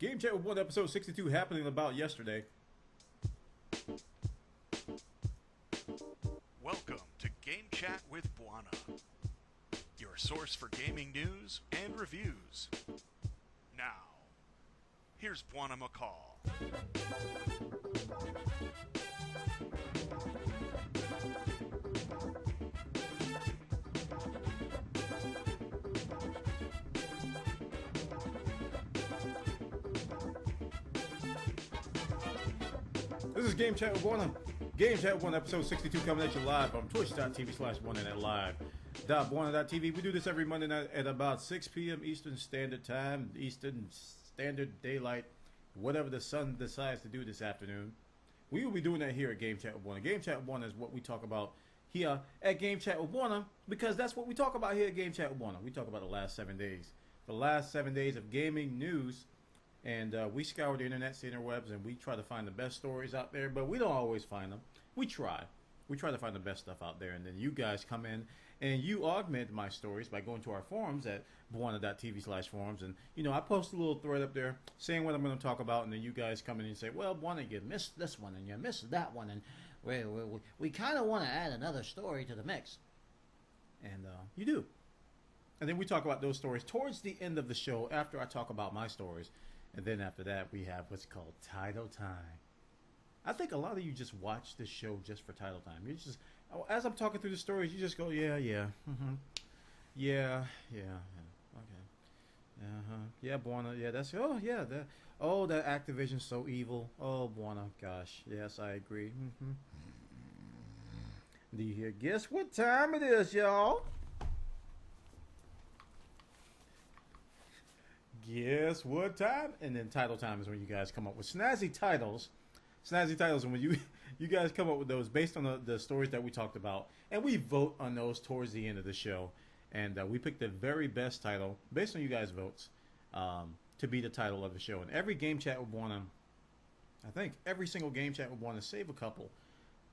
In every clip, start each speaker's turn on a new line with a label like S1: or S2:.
S1: Game Chat with Bwana episode 62 happening about yesterday.
S2: Welcome to Game Chat with Bwana, your source for gaming news and reviews. Now, here's Bwana McCall.
S1: This is Game Chat with Bwana. Game Chat with Bwana episode 62 coming at you live on twitch.tv/BwanaNetLive.Bwana.tv. We do this every Monday night at about 6 p.m. Eastern Standard Time, Eastern Standard Daylight, whatever the sun decides to do this afternoon. We will be doing that here at Game Chat with Bwana. Game Chat with Bwana is what we talk about here at Game Chat with Bwana, because that's what we talk about here at Game Chat with Bwana. We talk about the last 7 days. The last 7 days of gaming news. And we scour the internet, the interwebs, and we try to find the best stories out there, but we don't always find them. We try. We try to find the best stuff out there, and then you guys come in and you augment my stories by going to our forums at Bwana.tv/forums. And, you know, I post a little thread up there saying what I'm going to talk about, and then you guys come in and say, well, Bwana, you missed this one, and you missed that one, and we kind of want to add another story to the mix. And you do. And then we talk about those stories towards the end of the show after I talk about my stories. And then after that, we have what's called Title Time. I think a lot of you just watch this show just for Title Time. You just, as I'm talking through the stories, you just go, yeah, okay, yeah, Bwana, yeah, that's, that Activision's so evil. Oh, Bwana, gosh, yes, I agree. Do you hear? Guess what time it is, y'all? Guess what time? And then title time is when you guys come up with snazzy titles. Snazzy titles, and when you guys come up with those based on the stories that we talked about, and we vote on those towards the end of the show, and we pick the very best title based on you guys' votes to be the title of the show. And every Game Chat with Bwana, I think every single Game Chat with Bwana, save a couple,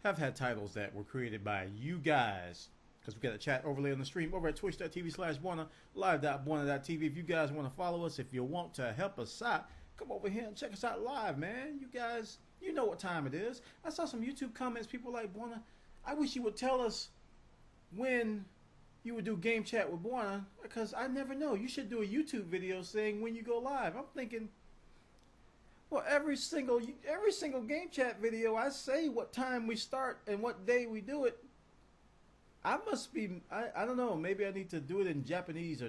S1: have had titles that were created by you guys. Because we got a chat overlay on the stream over at twitch.tv/Bwana, live.Bwana.tv. If you guys want to follow us, if you want to help us out, come over here and check us out live, man. You guys, you know what time it is. I saw some YouTube comments, people like, Bwana, I wish you would tell us when you would do Game Chat with Bwana, because I never know. You should do a YouTube video saying when you go live. I'm thinking, well, every single Game Chat video, I say what time we start and what day we do it. I must be, I don't know, maybe I need to do it in Japanese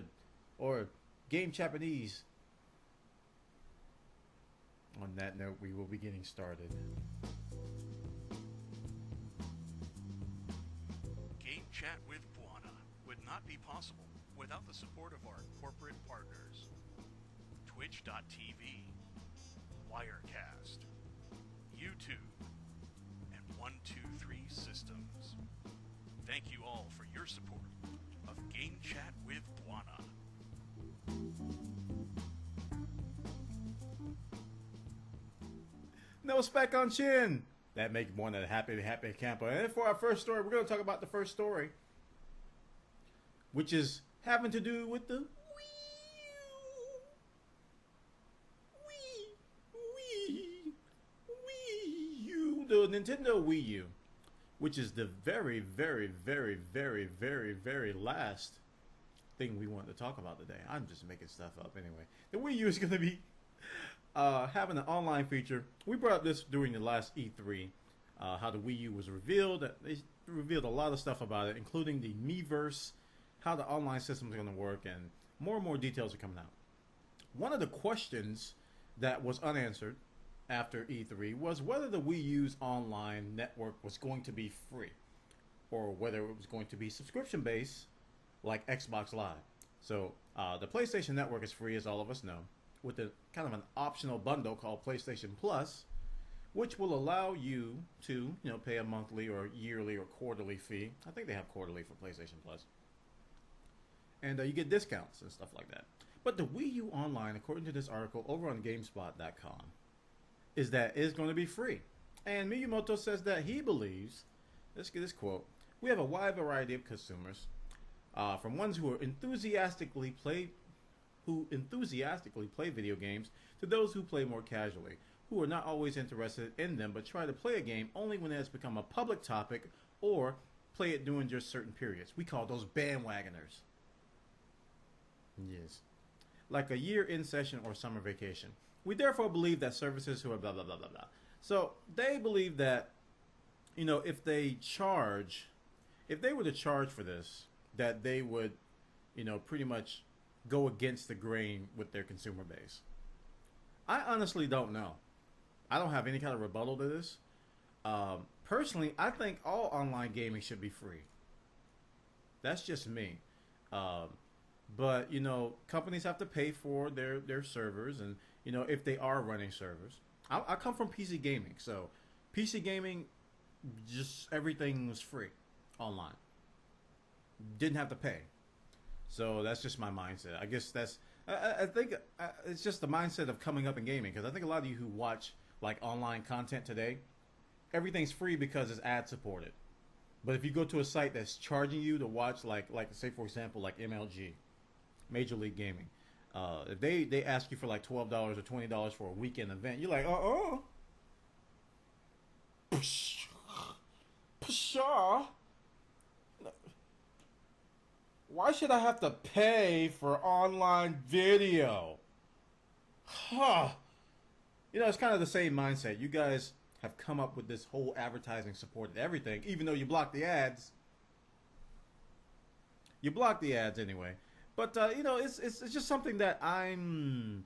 S1: or Game Japanese. On that note, we will be getting started.
S2: Game Chat with Bwana would not be possible without the support of our corporate partners. Twitch.tv, Wirecast, YouTube, and 123 Systems. Thank you all for your support of Game Chat with Bwana.
S1: No speck on chin. That makes Bwana a happy camper. And for our first story, we're going to talk about the first story, which is having to do with the Wii U, the Nintendo Wii U. Which is the very, very, very, very, very, very last thing we want to talk about today. I'm just making stuff up anyway. The Wii U is going to be having an online feature. We brought up this during the last E3, how the Wii U was revealed. They revealed a lot of stuff about it, including the Miiverse, how the online system is going to work, and more details are coming out. One of the questions that was unanswered after E3 was whether the Wii U's online network was going to be free or whether it was going to be subscription based like Xbox Live. So the PlayStation Network is free, as all of us know, with a kind of an optional bundle called PlayStation Plus, which will allow you to pay a monthly or yearly or quarterly fee. I think they have quarterly for PlayStation Plus. And you get discounts and stuff like that. But the Wii U Online, according to this article over on GameSpot.com, is that it's going to be free. And Miyamoto says that he believes, let's get this quote, we have a wide variety of consumers, from ones who are enthusiastically who enthusiastically play video games to those who play more casually, who are not always interested in them but try to play a game only when it has become a public topic or play it during just certain periods. We call those bandwagoners. Yes. Like a year in session or summer vacation. We therefore believe that services who are blah, blah, blah, blah, blah. So they believe that, you know, if they were to charge for this, that they would, you know, pretty much go against the grain with their consumer base. I honestly don't know. I don't have any kind of rebuttal to this. Personally, I think all online gaming should be free. That's just me. But, you know, companies have to pay for their servers, and, you know, if they are running servers. I come from PC gaming, so PC gaming, just everything was free online. Didn't have to pay. So that's just my mindset. I guess I think it's just the mindset of coming up in gaming, because I think a lot of you who watch like online content today, everything's free because it's ad supported. But if you go to a site that's charging you to watch, like say for example, like MLG, Major League Gaming, if they ask you for like $12 or $20 for a weekend event, you're like, pshaw. Why should I have to pay for online video? Huh. You know, it's kind of the same mindset. You guys have come up with this whole advertising supported everything, even though you block the ads. You block the ads anyway. But, you know, it's just something that I'm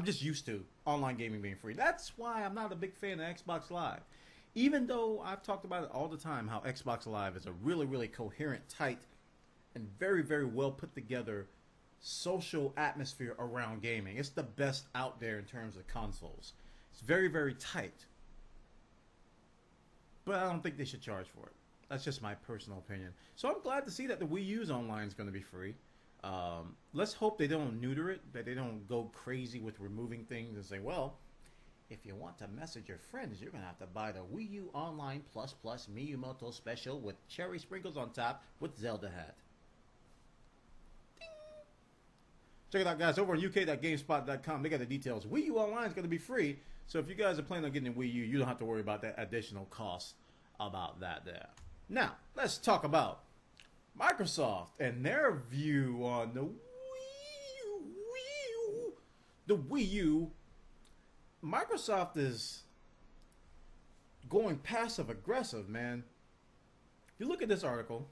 S1: just used to, online gaming being free. That's why I'm not a big fan of Xbox Live. Even though I've talked about it all the time, how Xbox Live is a really, really coherent, tight, and very, very well put together social atmosphere around gaming. It's the best out there in terms of consoles. It's very, very tight. But I don't think they should charge for it. That's just my personal opinion. So I'm glad to see that the Wii U's online is going to be free. Let's hope they don't neuter it, that they don't go crazy with removing things and say, well, if you want to message your friends, you're going to have to buy the Wii U Online Plus Plus Miyumoto Special with cherry sprinkles on top with Zelda hat. Check it out, guys, over on uk.gamespot.com. They got the details. Wii U Online is going to be free, so if you guys are planning on getting a Wii U, you don't have to worry about that additional cost about that there. Now, let's talk about Microsoft and their view on the Wii U. The Wii U. Microsoft is going passive aggressive, man. If you look at this article,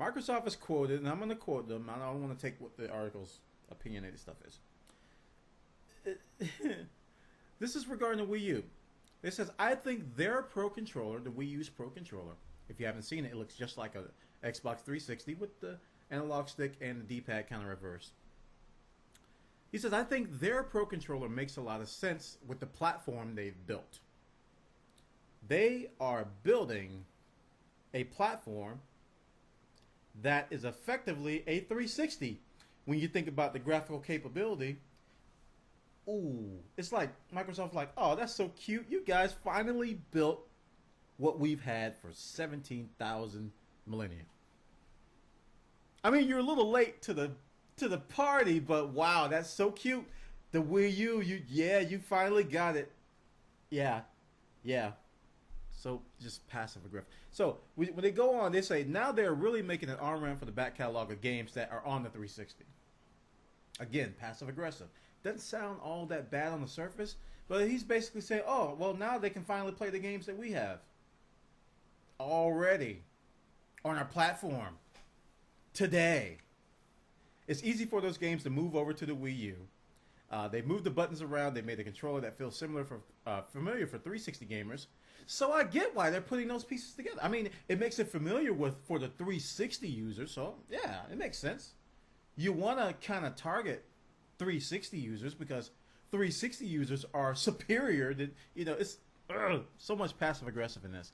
S1: Microsoft is quoted, and I'm going to quote them. I don't want to take what the article's opinionated stuff is. This is regarding the Wii U. It says, I think their Pro Controller, the Wii U's Pro Controller, if you haven't seen it, it looks just like a Xbox 360 with the analog stick and the D-pad kind of reversed. He says, I think their Pro Controller makes a lot of sense with the platform they've built. They are building a platform that is effectively a 360. When you think about the graphical capability, ooh, it's like Microsoft's like, oh, that's so cute. You guys finally built what we've had for 17,000 millennia. I mean, you're a little late to the party, but wow, that's so cute. The Wii U, you finally got it. Yeah. So just passive aggressive. So when they go on, they say now they're really making an on-ramp for the back catalog of games that are on the 360. Again, passive aggressive. Doesn't sound all that bad on the surface, but he's basically saying, oh, well, now they can finally play the games that we have already on our platform today. It's easy for those games to move over to the Wii U. They moved the buttons around. They made a controller that feels familiar for 360 gamers. So I get why they're putting those pieces together. I mean, it makes it familiar for the 360 users. So yeah, it makes sense. You want to kind of target 360 users because 360 users are superior. It's so much passive aggressive in this,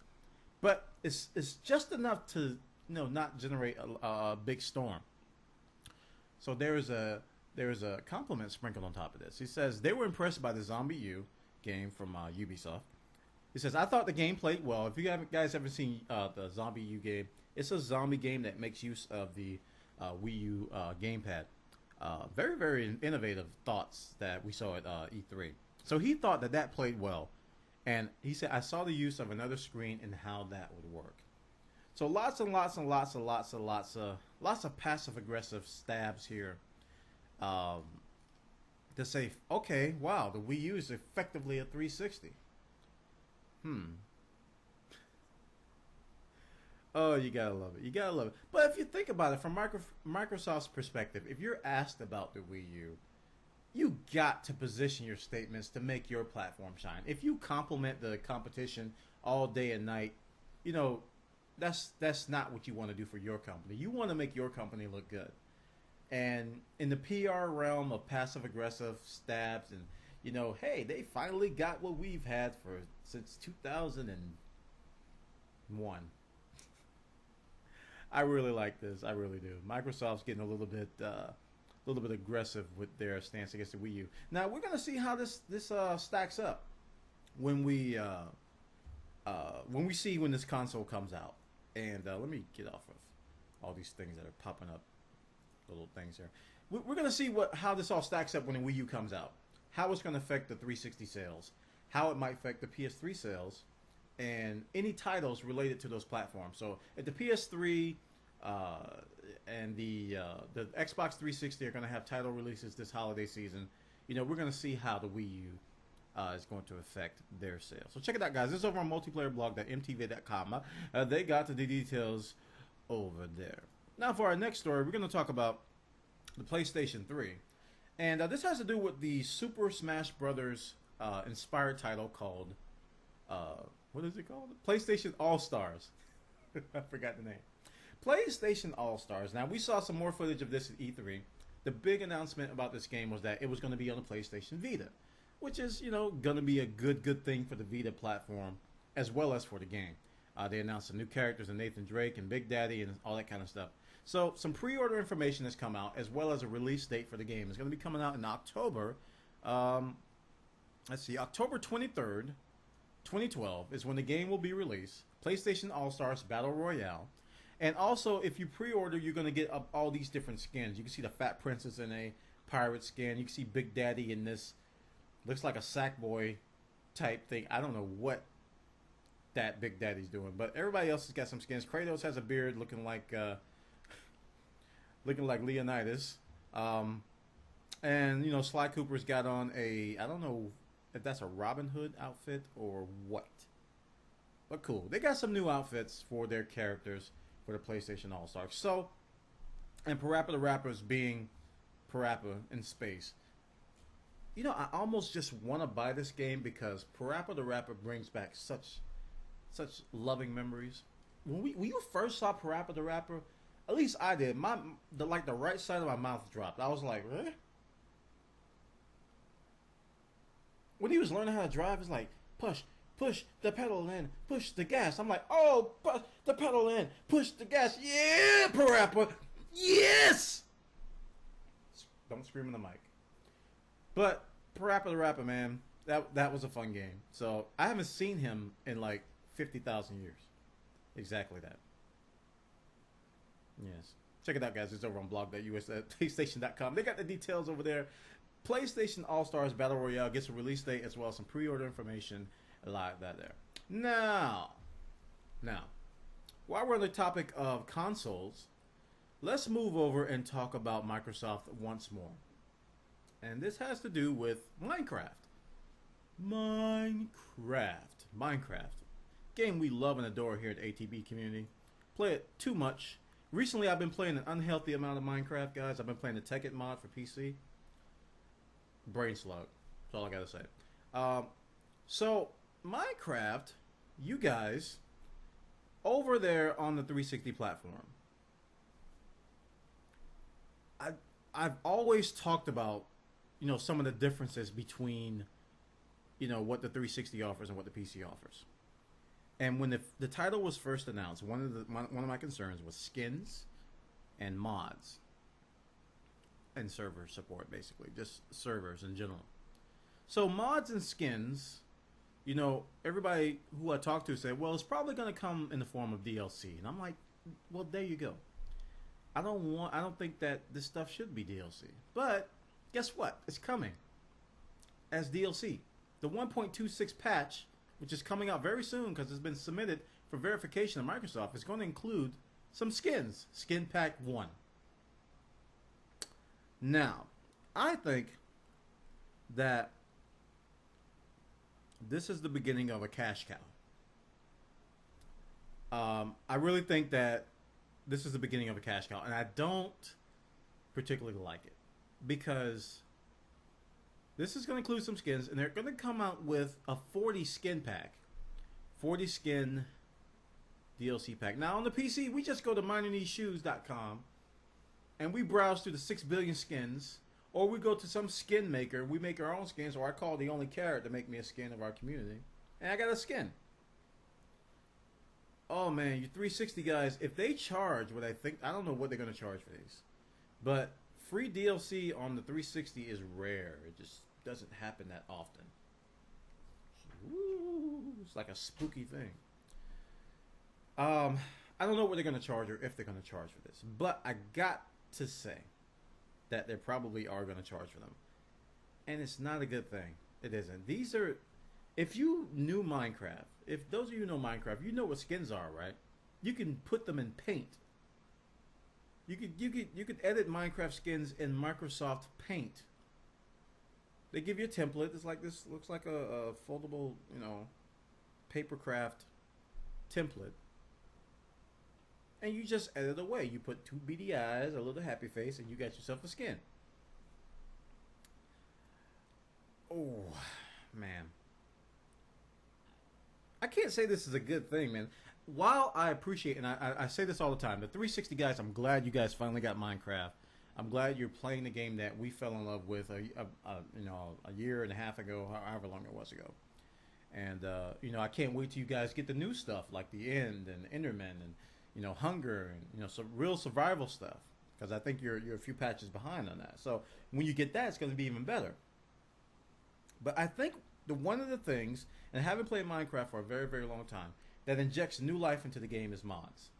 S1: but it's just enough to not generate a big storm. So there's a compliment sprinkled on top of this. He says they were impressed by the Zombie U game from Ubisoft. He says, I thought the game played well. If you guys ever seen the Zombie U game, it's a zombie game that makes use of the Wii U gamepad. Very, very innovative thoughts that we saw at E3. So he thought that that played well. And he said, I saw the use of another screen and how that would work. So lots and lots and lots and lots and lots of passive aggressive stabs here. To say, okay, wow, the Wii U is effectively a 360. Oh, you gotta love it. You gotta love it. But if you think about it from Microsoft's perspective, if you're asked about the Wii U, you got to position your statements to make your platform shine. If you compliment the competition all day and night, you know, that's not what you want to do for your company. You want to make your company look good. And in the PR realm of passive aggressive stabs and, you know, hey, they finally got what we've had since 2001. I really like this. I really do. Microsoft's getting a little bit aggressive with their stance against the Wii U. Now we're gonna see how this stacks up when we see when this console comes out. And let me get off of all these things that are popping up, little things here. We're gonna see how this all stacks up when the Wii U comes out. How it's gonna affect the 360 sales. How it might affect the PS3 sales. And any titles related to those platforms. So if the PS3 and the Xbox 360 are going to have title releases this holiday season, you know, we're going to see how the Wii U is going to affect their sales. So check it out, guys. This is over on multiplayerblog.mtv.com. They got the details over there. Now for our next story, we're going to talk about the PlayStation 3. And this has to do with the Super Smash Brothers inspired title called... what is it called? PlayStation All-Stars. I forgot the name. PlayStation All-Stars. Now, we saw some more footage of this at E3. The big announcement about this game was that it was going to be on the PlayStation Vita, which is, you know, going to be a good thing for the Vita platform as well as for the game. They announced some new characters and Nathan Drake and Big Daddy and all that kind of stuff. So, some pre-order information has come out as well as a release date for the game. It's going to be coming out in October. Let's see, October 23rd. 2012 is when the game will be released. PlayStation All-Stars Battle Royale. And also, if you pre-order, you're going to get all these different skins. You can see the Fat Princess in a pirate skin. You can see Big Daddy in this, looks like a Sackboy type thing. I don't know what that Big Daddy's doing, but everybody else has got some skins. Kratos has a beard looking like Leonidas. And, you know, Sly Cooper's got on I don't know if that's a Robin Hood outfit or what. But cool. They got some new outfits for their characters for the PlayStation All-Stars. So, and Parappa the Rapper's being Parappa in space. You know, I almost just want to buy this game because Parappa the Rapper brings back such loving memories. When you first saw Parappa the Rapper, at least I did, the right side of my mouth dropped. I was like, eh? When he was learning how to drive, it's like, push the pedal in, push the gas. I'm like, oh, push the pedal in, push the gas. Yeah, Parappa. Yes! Don't scream in the mic. But Parappa the Rapper, man, that was a fun game. So I haven't seen him in like 50,000 years. Exactly that. Yes. Check it out, guys. It's over on blog.us.playstation.com. They got the details over there. PlayStation All-Stars Battle Royale gets a release date as well as some pre-order information. A lot of that there. Now, while we're on the topic of consoles, let's move over and talk about Microsoft once more. And this has to do with Minecraft. Minecraft. Game we love and adore here at the ATB community. Play it too much. Recently, I've been playing an unhealthy amount of Minecraft, guys. I've been playing the Tekkit mod for PC. Brain slug. That's all I gotta say. So, Minecraft, you guys, over there on the 360 platform, I've always talked about, you know, some of the differences between, you know, what the 360 offers and what the PC offers. And when the title was first announced, one of my concerns was skins and mods and server support, basically, just servers in general. So mods and skins, you know, everybody who I talked to said, well, it's probably going to come in the form of DLC. And I'm like, well, there you go. I don't think that this stuff should be DLC. But guess what? It's coming as DLC. The 1.26 patch, which is coming out very soon because it's been submitted for verification of Microsoft, is going to include some skins. Skin Pack 1. Now, I think that this is the beginning of a cash cow. I really think that this is the beginning of a cash cow, and I don't particularly like it because this is going to include some skins, and they're going to come out with a 40 skin pack, 40 skin DLC pack. Now on the PC, we just go to minornicheshoes.com and we browse through the 6 billion skins, or we go to some skin maker. We make our own skins, or I call the only carrot to make me a skin of our community, and I got a skin. Oh man, you 360 guys, if they charge what I think, I don't know what they're going to charge for these, but free DLC on the 360 is rare. It just doesn't happen that often. Ooh, it's like a spooky thing. I don't know what they're going to charge or if they're going to charge for this, but I got to say that they probably are going to charge for them. And it's not a good thing. It isn't. These are, if you knew Minecraft, if those of you who know Minecraft, you know what skins are, right? You can put them in Paint. You could edit Minecraft skins in Microsoft Paint. They give you a template. It's like this, looks like a foldable, you know, papercraft template. And you just edit away. You put 2 beady eyes, a little happy face, and you got yourself a skin. Oh, man. I can't say this is a good thing, man. While I appreciate, and I say this all the time, the 360 guys, I'm glad you guys finally got Minecraft. I'm glad you're playing the game that we fell in love with, you know, a year and a half ago, however long it was ago. And, you know, I can't wait till you guys get the new stuff, like The End and Enderman and, you know, Hunger and, you know, some real survival stuff. Because I think you're a few patches behind on that. So when you get that, it's going to be even better. But I think one of the things, and I haven't played Minecraft for a very, very long time, that injects new life into the game is mods.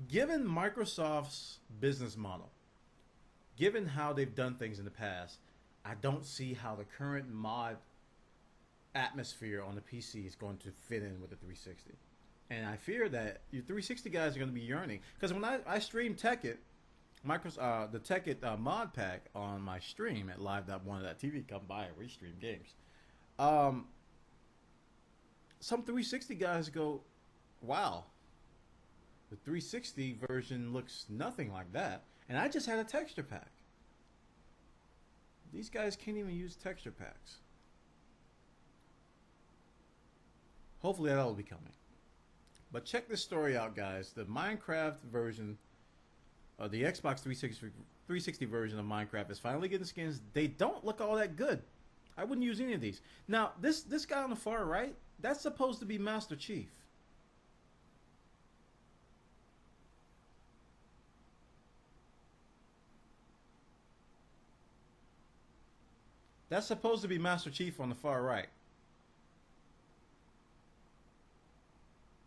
S1: Given Microsoft's business model, given how they've done things in the past, I don't see how the current mod atmosphere on the PC is going to fit in with the 360. And I fear that your 360 guys are going to be yearning. Because when I stream Tekkit, the Tekkit mod pack on my stream at live.bwana.tv, come by, we stream games. Some 360 guys go, wow, the 360 version looks nothing like that. And I just had a texture pack. These guys can't even use texture packs. Hopefully that'll be coming. But check this story out, guys. The Minecraft version, the Xbox 360 version of Minecraft is finally getting skins. They don't look all that good. I wouldn't use any of these. Now, this guy on the far right, that's supposed to be Master Chief. That's supposed to be Master Chief on the far right.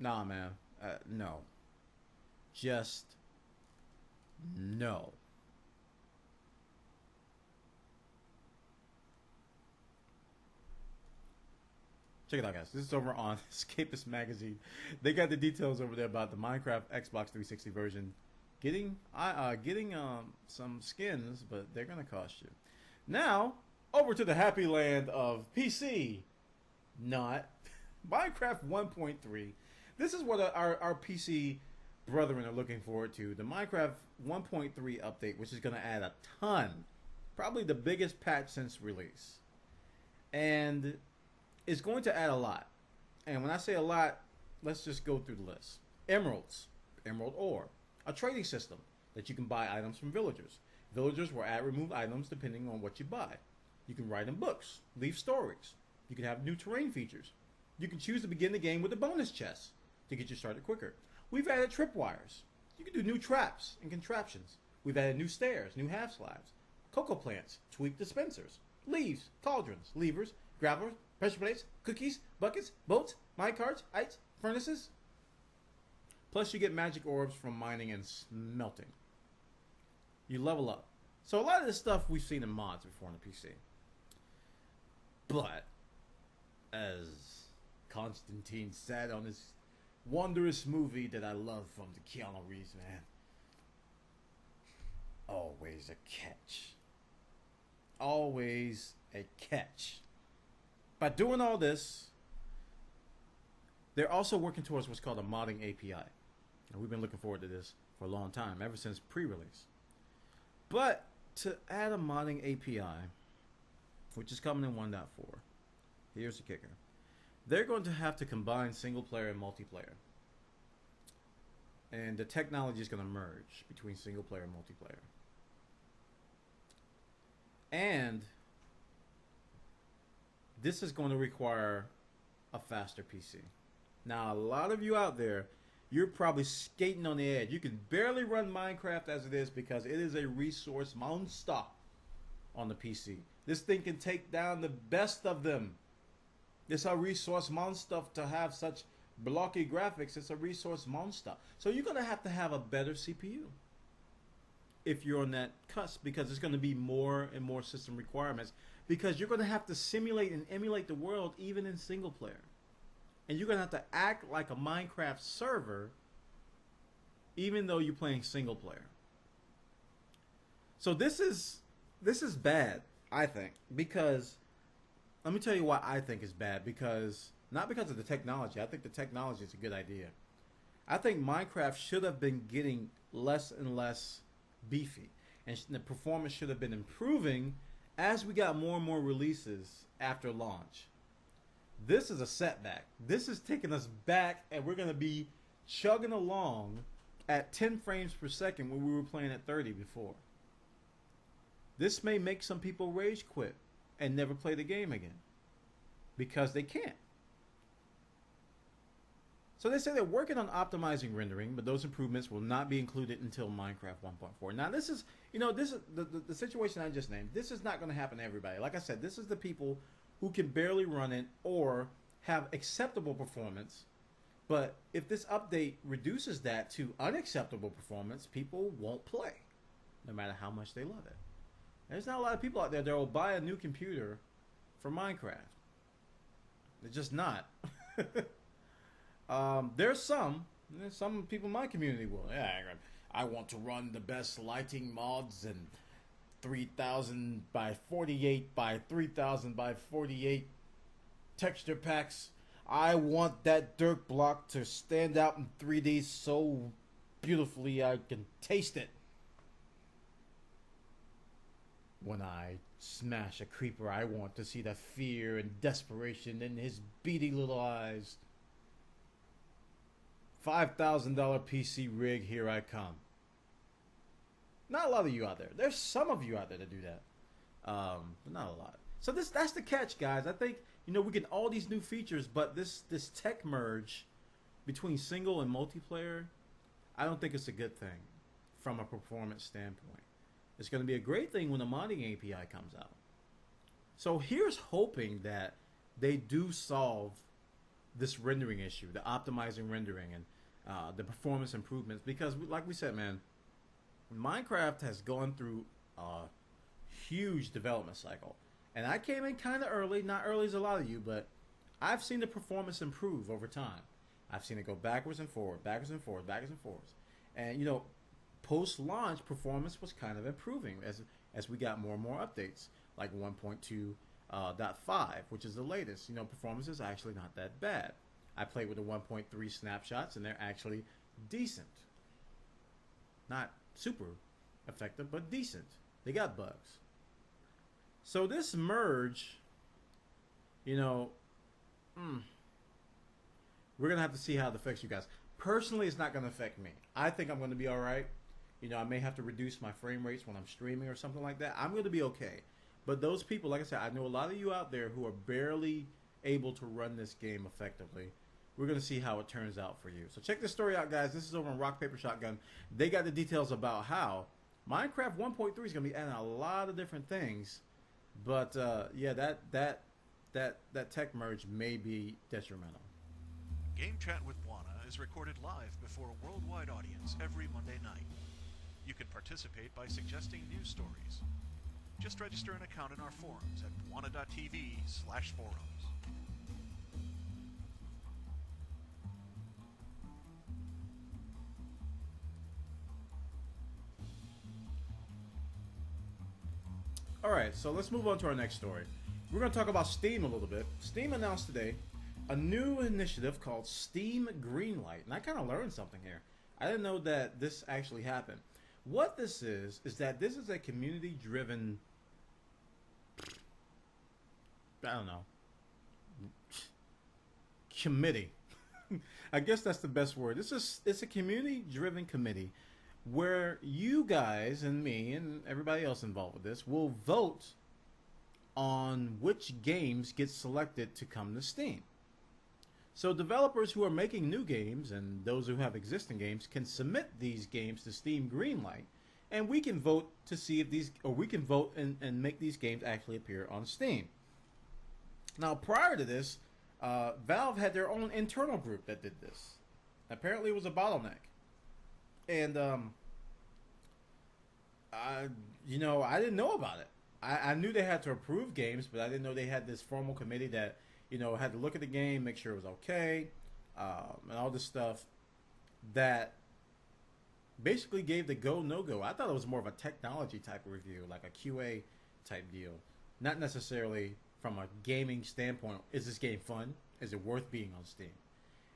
S1: Nah, man. No. Just no. Check it out, guys. This is over on Escapist Magazine. They got the details over there about the Minecraft Xbox 360 version getting some skins, but they're gonna cost you. Now, over to the happy land of PC. Not Minecraft 1.3. This is what our PC brethren are looking forward to. The Minecraft 1.3 update, which is going to add a ton. Probably the biggest patch since release. And it's going to add a lot. And when I say a lot, let's just go through the list. Emeralds. Emerald ore. A trading system that you can buy items from villagers. Villagers will add remove items depending on what you buy. You can write in books. Leave stories. You can have new terrain features. You can choose to begin the game with a bonus chest to get you started quicker. We've added tripwires. You can do new traps and contraptions. We've added new stairs, new half slabs, cocoa plants, tweaked dispensers, leaves, cauldrons, levers, gravels, pressure plates, cookies, buckets, boats, minecarts, ice, furnaces. Plus, you get magic orbs from mining and smelting. You level up. So a lot of this stuff we've seen in mods before on the PC. But, as Constantine said on his wondrous movie that I love from the Keanu Reeves, man. Always a catch. Always a catch. By doing all this, they're also working towards what's called a modding API. And we've been looking forward to this for a long time, ever since pre-release. But to add a modding API, which is coming in 1.4, here's the kicker. They're going to have to combine single player and multiplayer. And the technology is going to merge between single player and multiplayer. And this is going to require a faster PC. Now, a lot of you out there, you're probably skating on the edge. You can barely run Minecraft as it is because it is a resource monster on the PC. This thing can take down the best of them. It's a resource monster to have such blocky graphics. It's a resource monster. So you're going to have a better CPU if you're on that cusp, because there's going to be more and more system requirements, because you're going to have to simulate and emulate the world even in single player. And you're going to have to act like a Minecraft server even though you're playing single player. So this is bad, I think, because let me tell you why I think it's bad. Because not because of the technology. I think the technology is a good idea. I think Minecraft should have been getting less and less beefy, and the performance should have been improving as we got more and more releases after launch. This is a setback. This is taking us back, and we're going to be chugging along at 10 frames per second when we were playing at 30 before. This may make some people rage quit and never play the game again because they can't. So they say they're working on optimizing rendering, but those improvements will not be included until Minecraft 1.4. Now this is, this is the situation I just named. This is not going to happen to everybody. Like I said, this is the people who can barely run it or have acceptable performance. But if this update reduces that to unacceptable performance, people won't play, no matter how much they love it. There's not a lot of people out there that will buy a new computer for Minecraft. They're just not. There's some people in my community will. Yeah, I want to run the best lighting mods and 3000 by 48 by 3000 by 48 texture packs. I want that dirt block to stand out in 3D so beautifully I can taste it. When I smash a creeper, I want to see the fear and desperation in his beady little eyes. $5,000 PC rig, here I come. Not a lot of you out there. There's some of you out there that do that, but not a lot. So that's the catch, guys. I think we get all these new features, but this tech merge between single and multiplayer, I don't think it's a good thing from a performance standpoint. It's going to be a great thing when the modding API comes out. So here's hoping that they do solve this rendering issue, the optimizing rendering and the performance improvements, because like we said, man, Minecraft has gone through a huge development cycle, and I came in kind of early, not early as a lot of you, but I've seen the performance improve over time. I've seen it go backwards and forward, backwards and forward, backwards and forwards, and post-launch performance was kind of improving as we got more and more updates, like 1.2.5, which is the latest. Performance is actually not that bad. I played with the 1.3 snapshots, and they're actually decent. Not super effective, but decent. They got bugs. So this merge, we're going to have to see how it affects you guys. Personally, it's not going to affect me. I think I'm going to be all right. I may have to reduce my frame rates when I'm streaming or something like that. I'm going to be okay. But those people, like I said, I know a lot of you out there who are barely able to run this game effectively. We're going to see how it turns out for you. So check this story out, guys. This is over on Rock, Paper, Shotgun. They got the details about how Minecraft 1.3 is going to be adding a lot of different things. But, yeah, that tech merge may be detrimental.
S2: Game Chat with Bwana is recorded live before a worldwide audience every Monday night. You can participate by suggesting news stories. Just register an account in our forums at bwana.tv/forums.
S1: Alright, so let's move on to our next story. We're going to talk about Steam a little bit. Steam announced today a new initiative called Steam Greenlight. And I kind of learned something here. I didn't know that this actually happened. What this is that this is a community-driven, I don't know, committee. I guess that's the best word. It's a community-driven committee where you guys and me and everybody else involved with this will vote on which games get selected to come to Steam. So developers who are making new games and those who have existing games can submit these games to Steam Greenlight, and we can vote to see if these, or we can vote and make these games actually appear on Steam. Now, prior to this, Valve had their own internal group that did this. Apparently, it was a bottleneck, and I didn't know about it. I knew they had to approve games, but I didn't know they had this formal committee that, had to look at the game, make sure it was okay, and all this stuff that basically gave the go, no-go. I thought it was more of a technology type of review, like a QA type deal. Not necessarily from a gaming standpoint. Is this game fun? Is it worth being on Steam?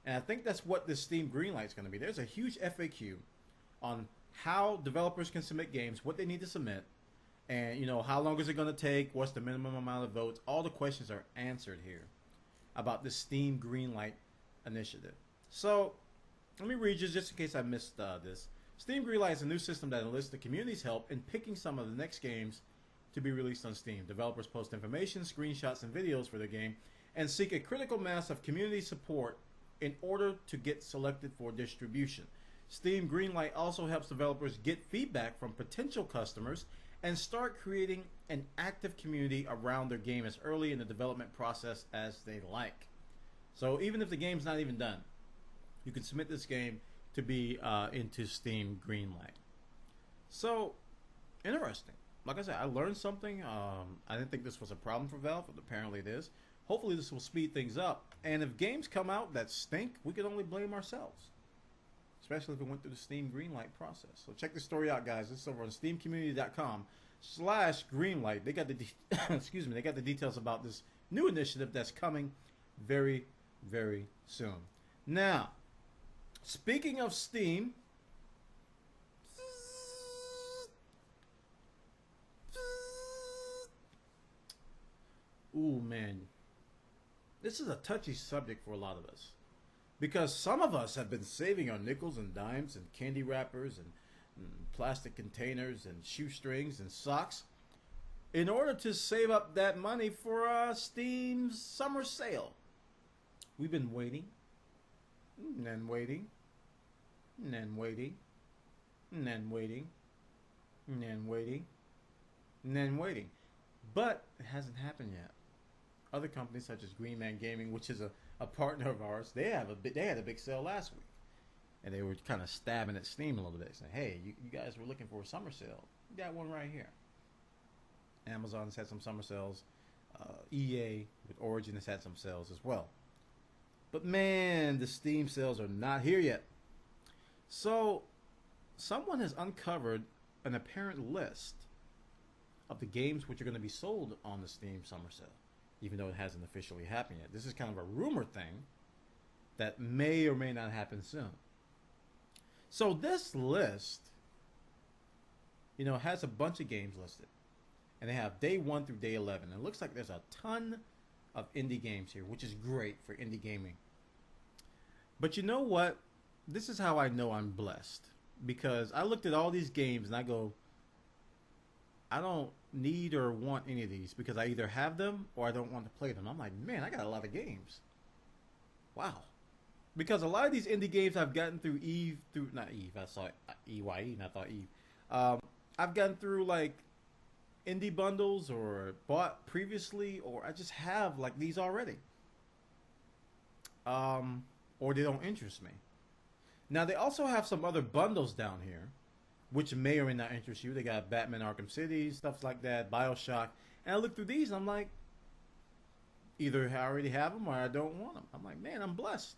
S1: And I think that's what this Steam Greenlight is going to be. There's a huge FAQ on how developers can submit games, what they need to submit, and how long is it going to take, what's the minimum amount of votes. All the questions are answered here about the Steam Greenlight initiative. So let me read you just in case I missed this. Steam Greenlight is a new system that enlists the community's help in picking some of the next games to be released on Steam. Developers post information, screenshots, and videos for their game and seek a critical mass of community support in order to get selected for distribution. Steam Greenlight also helps developers get feedback from potential customers and start creating an active community around their game as early in the development process as they like. So even if the game's not even done, you can submit this game to be into Steam Greenlight. So, interesting. Like I said, I learned something. I didn't think this was a problem for Valve, but apparently it is. Hopefully this will speed things up. And if games come out that stink, we can only blame ourselves. Especially if it went through the Steam Greenlight process. So check this story out, guys. This is over on steamcommunity.com/Greenlight. They got the they got the details about this new initiative that's coming very, very soon. Now, speaking of Steam, ooh man, this is a touchy subject for a lot of us. Because some of us have been saving our nickels and dimes and candy wrappers and plastic containers and shoestrings and socks in order to save up that money for Steam's summer sale. We've been waiting, and then waiting, and then waiting, and then waiting, and then waiting, and then waiting. But it hasn't happened yet. Other companies such as Greenman Gaming, which is a partner of ours, they had a big sale last week, and they were kind of stabbing at Steam a little bit, saying, "Hey, you guys were looking for a summer sale. You got one right here." Amazon's had some summer sales. EA with Origin has had some sales as well. But man, the Steam sales are not here yet. So someone has uncovered an apparent list of the games which are going to be sold on the Steam summer sale, even though it hasn't officially happened yet. This is kind of a rumor thing that may or may not happen soon. So this list, has a bunch of games listed. And they have day 1 through day 11. And it looks like there's a ton of indie games here, which is great for indie gaming. But you know what? This is how I know I'm blessed. Because I looked at all these games and I go, I don't need or want any of these because I either have them or I don't want to play them. I'm like, man, I got a lot of games. Wow. Because a lot of these indie games I've gotten through I saw EYE and I thought Eve. I've gotten through like indie bundles or bought previously, or I just have like these already. Or they don't interest me. Now they also have some other bundles down here, which may or may not interest you. They got Batman Arkham City, stuff like that, BioShock. And I look through these and I'm like, either I already have them or I don't want them. I'm like, man, I'm blessed.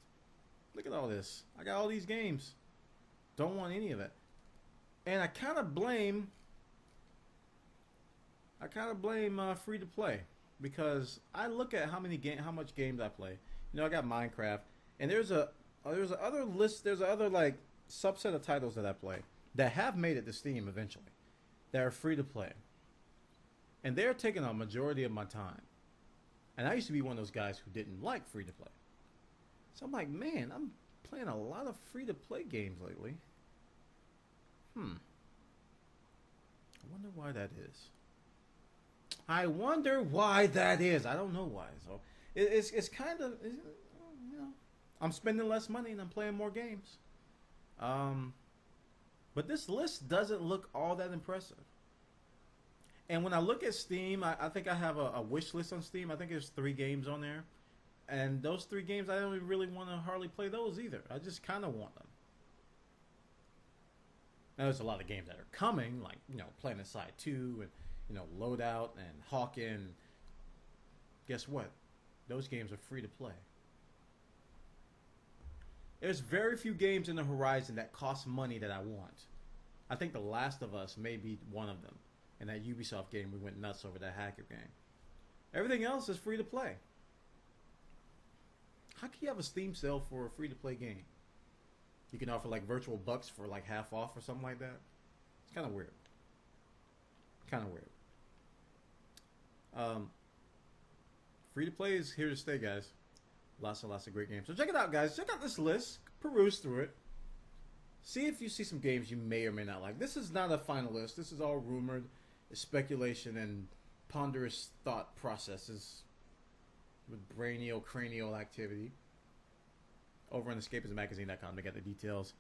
S1: Look at all this. I got all these games. Don't want any of it. And I kind of blame free to play, because I look at how much games I play. You know, I got Minecraft, and there's other list. There's another like subset of titles that I play that have made it to Steam eventually, that are free to play, and they're taking a majority of my time. And I used to be one of those guys who didn't like free to play. So I'm like, man, I'm playing a lot of free to play games lately. I wonder why that is. I don't know why. So it's kind of, you know, I'm spending less money and I'm playing more games. But this list doesn't look all that impressive. And when I look at Steam, I think I have a wish list on Steam. I think there's 3 games on there. And those 3 games, I don't really want to hardly play those either. I just kind of want them. Now, there's a lot of games that are coming, like, you know, Planet Side 2 and, you know, Loadout and Hawken. Guess what? Those games are free to play. There's very few games in the horizon that cost money that I want. I think The Last of Us may be one of them. And that Ubisoft game, we went nuts over that hacker game. Everything else is free to play. How can you have a Steam sale for a free to play game? You can offer like virtual bucks for like half off or something like that. It's kind of weird. Free to play is here to stay, guys. Lots of great games. So check it out, guys. Check out this list. Peruse through it. See if you see some games you may or may not like. This is not a final list. This is all rumored. It's speculation and ponderous thought processes with cranial activity. Over on escapismmagazine.com, they got the details.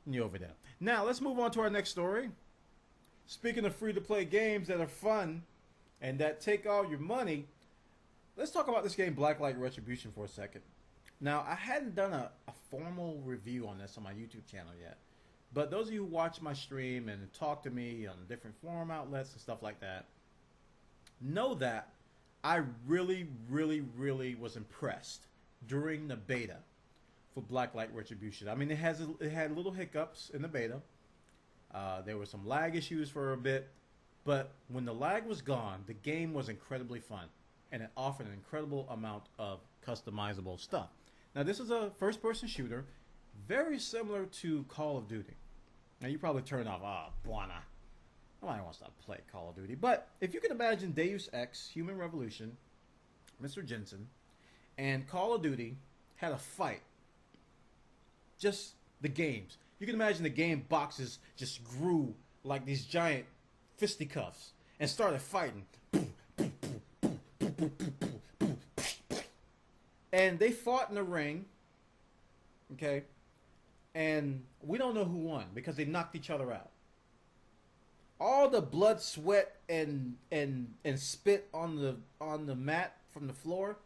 S1: You over there. Now, let's move on to our next story. Speaking of free-to-play games that are fun and that take all your money, let's talk about this game, Blacklight Retribution, for a second. Now, I hadn't done a formal review on this on my YouTube channel yet, but those of you who watch my stream and talk to me on different forum outlets and stuff like that know that I really, really, really was impressed during the beta for Blacklight Retribution. I mean, it had little hiccups in the beta. There were some lag issues for a bit, but when the lag was gone, the game was incredibly fun, and it offered an incredible amount of customizable stuff. Now, this is a first-person shooter, very similar to Call of Duty. Now, you probably turn off, Bwana. Nobody wants to play Call of Duty. But if you can imagine Deus Ex, Human Revolution, Mr. Jensen, and Call of Duty had a fight. Just the games. You can imagine the game boxes just grew like these giant fisticuffs and started fighting. And they fought in the ring, okay? And we don't know who won because they knocked each other out. All the blood, sweat, and spit on the mat from the floor,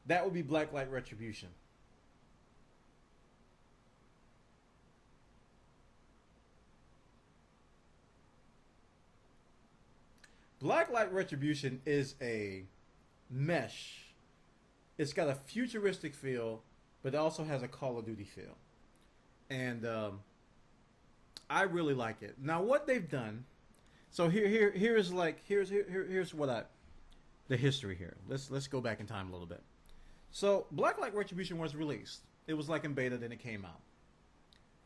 S1: that would be Blacklight Retribution. Blacklight Retribution is a mesh. It's got a futuristic feel, but it also has a Call of Duty feel. And I really like it. Now, what they've done, so here's what the history here. Let's go back in time a little bit. So, Blacklight Retribution was released. It was like in beta, then it came out.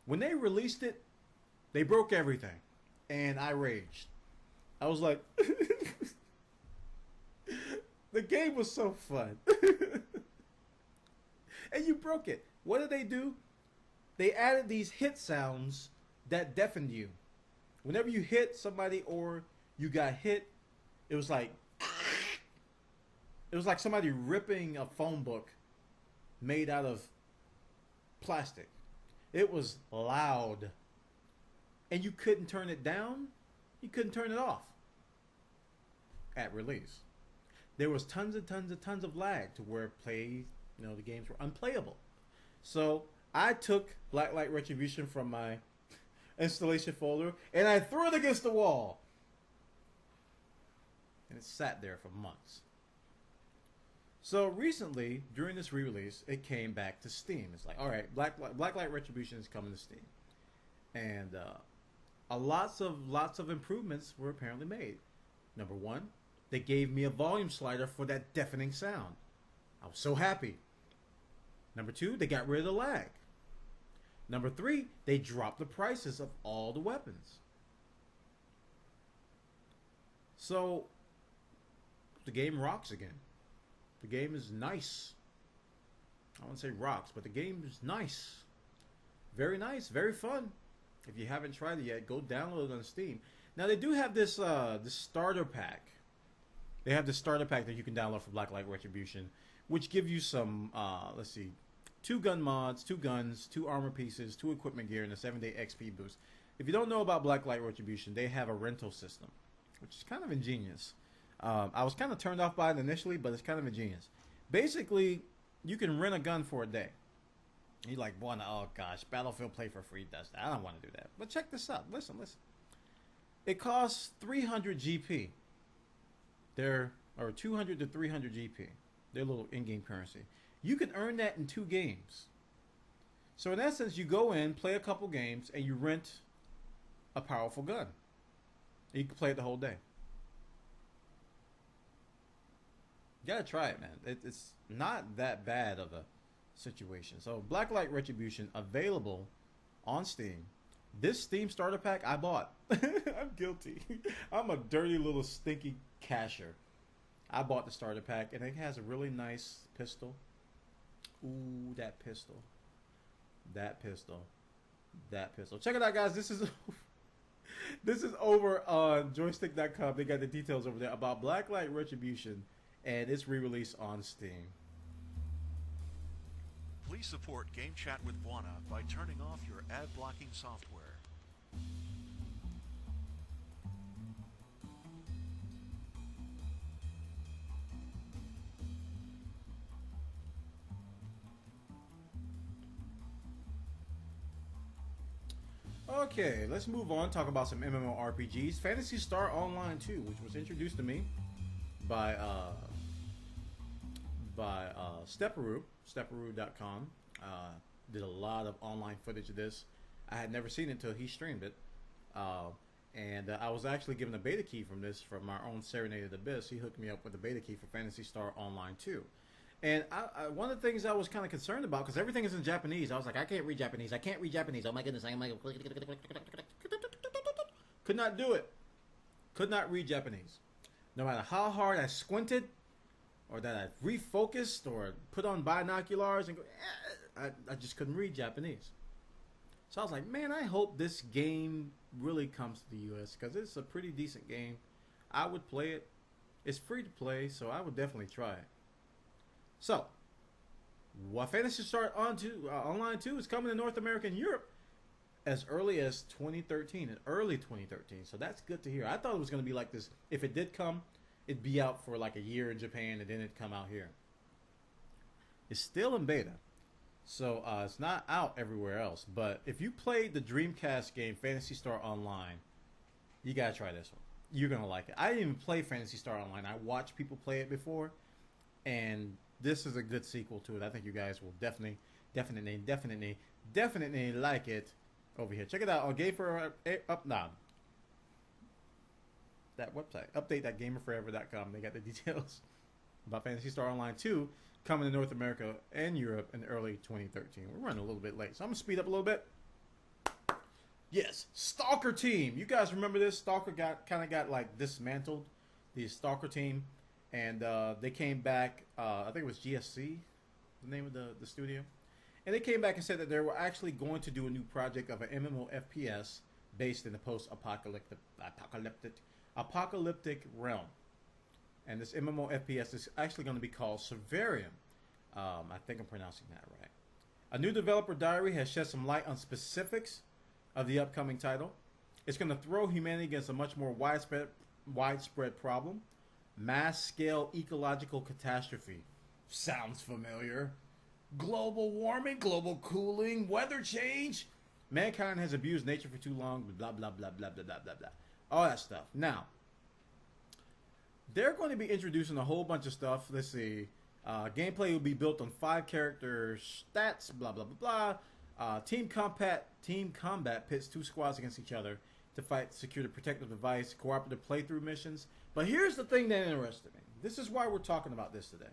S1: When they released it, they broke everything, and I raged. I was like, the game was so fun. And you broke it. What did they do? They added these hit sounds that deafened you. Whenever you hit somebody or you got hit, it was like somebody ripping a phone book made out of plastic. It was loud. And you couldn't turn it down. You couldn't turn it off at release. There was tons of lag to where the games were unplayable. So I took Blacklight Retribution from my installation folder and I threw it against the wall. And it sat there for months. So recently, during this re-release, it came back to Steam. It's like, all right, Blacklight Retribution is coming to Steam. And lots of improvements were apparently made. Number one, they gave me a volume slider for that deafening sound. I was so happy. Number two, they got rid of the lag. Number three, they dropped the prices of all the weapons. So, the game rocks again. The game is nice. I wouldn't say rocks, but the game is nice. Very nice, very fun. If you haven't tried it yet, go download it on Steam. Now, they do have this starter pack. They have this starter pack that you can download for Blacklight Retribution, which give you some, let's see, 2 gun mods, 2 guns, 2 armor pieces, 2 equipment gear, and a 7-day XP boost. If you don't know about Blacklight Retribution, they have a rental system, which is kind of ingenious. I was kind of turned off by it initially, but it's kind of ingenious. Basically, you can rent a gun for a day. You're like, Bwana, oh gosh, Battlefield Play for free does that. I don't want to do that. But check this out. Listen. It costs 300 GP. Or 200 to 300 GP. Their little in-game currency. You can earn that in 2 games. So in essence, you go in, play a couple games, and you rent a powerful gun. You can play it the whole day. You gotta try it, man. It's not that bad of a situation. So Blacklight Retribution available on Steam. This Steam starter pack I bought. I'm guilty. I'm a dirty little stinky casher. I bought the starter pack, and it has a really nice pistol. Ooh, that pistol. That pistol. That pistol. Check it out, guys. This is over on joystick.com. They got the details over there about Blacklight Retribution and its re-release on Steam.
S2: Please support Game Chat with Bwana by turning off your ad-blocking software.
S1: Okay, let's move on. Talk about some MMORPGs. Phantasy Star Online 2, which was introduced to me by S.T.A.L.K.E.R, StepaRoo.com. Did a lot of online footage of this. I had never seen it until he streamed it. And I was actually given a beta key from our own Serenade of the Abyss. He hooked me up with a beta key for Phantasy Star Online 2. And one of the things I was kind of concerned about, because everything is in Japanese, I was like, I can't read Japanese. Oh my goodness. Could not do it. Could not read Japanese. No matter how hard I squinted, or that I refocused, or put on binoculars, and I just couldn't read Japanese. So I was like, man, I hope this game really comes to the U.S., because it's a pretty decent game. I would play it. It's free to play, so I would definitely try it. So, Phantasy Star Online 2 is coming to North America and Europe as early as 2013, in early 2013. So that's good to hear. I thought it was going to be like this. If it did come, it'd be out for like a year in Japan, and then it'd come out here. It's still in beta, so it's not out everywhere else. But if you played the Dreamcast game Phantasy Star Online, you gotta try this one. You're gonna like it. I didn't even play Phantasy Star Online. I watched people play it before, and this is a good sequel to it. I think you guys will definitely like it over here. Check it out on that website. Update.gamerforever.com. They got the details about Phantasy Star Online 2 coming to North America and Europe in early 2013. We're running a little bit late, so I'm going to speed up a little bit. Yes, Stalker Team. You guys remember this? Stalker got like dismantled, the Stalker Team. And they came back, I think it was GSC, the name of the studio. And they came back and said that they were actually going to do a new project of an MMO FPS based in the post-apocalyptic realm. And this MMO FPS is actually going to be called Survarium. I think I'm pronouncing that right. A new developer diary has shed some light on specifics of the upcoming title. It's going to throw humanity against a much more widespread problem. Mass-scale ecological catastrophe. Sounds familiar. global warming, global cooling, weather change. Mankind has abused nature for too long, blah, blah, blah, blah, blah, blah, blah, blah. All that stuff. Now, they're going to be introducing a whole bunch of stuff. Let's see. Gameplay will be built on 5 character stats, blah, blah, blah, blah. Team combat pits 2 squads against each other to fight, secure the protective device, cooperative playthrough missions. But here's the thing that interested me. This is why we're talking about this today.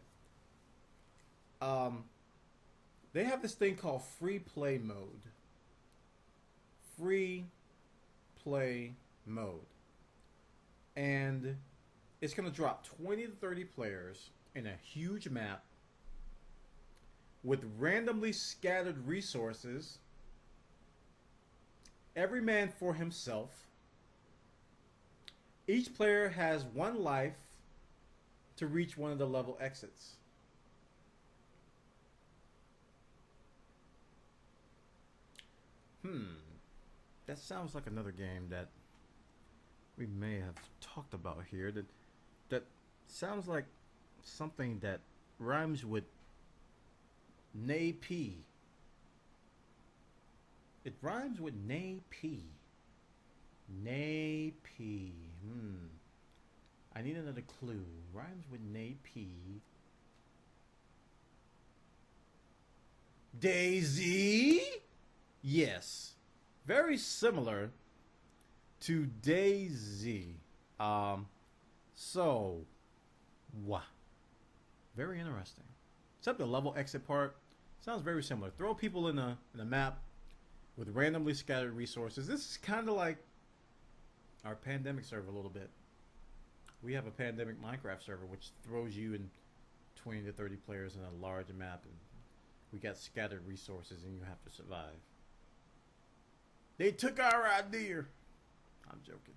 S1: They have this thing called free play mode. Free play mode. And it's going to drop 20 to 30 players in a huge map with randomly scattered resources. Every man for himself. Each player has 1 life to reach one of the level exits. That sounds like another game that we may have talked about here. That sounds like something that rhymes with nay-p. It rhymes with nay-p. Nay-p. I need another clue. Rhymes with nay-p. Daisy? Yes. Very similar to Daisy. So, wow. Very interesting. Except the level exit part sounds very similar. Throw people in a map with randomly scattered resources. This is kind of like our pandemic server a little bit. We have a pandemic Minecraft server which throws you in 20 to 30 players in a large map, and we got scattered resources and you have to survive. They took our idea. I'm joking.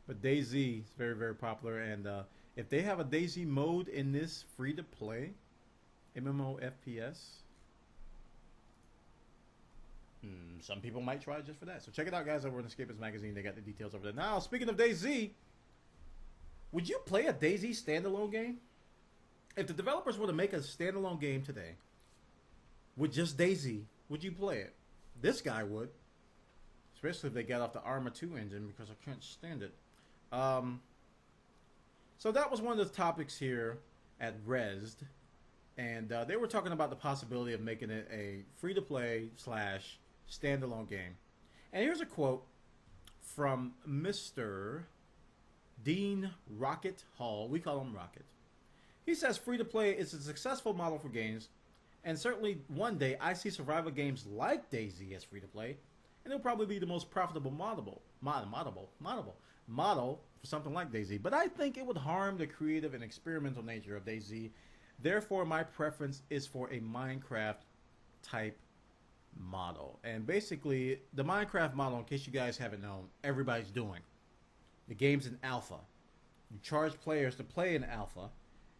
S1: But DayZ is very, very popular, and if they have a DayZ mode in this free-to-play MMO FPS, some people might try it just for that. So check it out, guys, over on Escapist Magazine. They got the details over there. Now, speaking of DayZ, would you play a DayZ standalone game? If the developers were to make a standalone game today with just DayZ, would you play it? This guy would. Especially if they got off the Arma 2 engine, because I can't stand it. So that was one of the topics here at Rezzed. And they were talking about the possibility of making it a free-to-play / standalone game. And here's a quote from Mr. Dean Rocket Hall. We call him Rocket. He says, free-to-play is a successful model for games. And certainly one day I see survival games like DayZ as free-to-play. And it'll probably be the most profitable model for something like DayZ. But I think it would harm the creative and experimental nature of DayZ. Therefore, my preference is for a Minecraft-type model. And basically, the Minecraft model, in case you guys haven't known, everybody's doing. The game's in alpha. You charge players to play in alpha,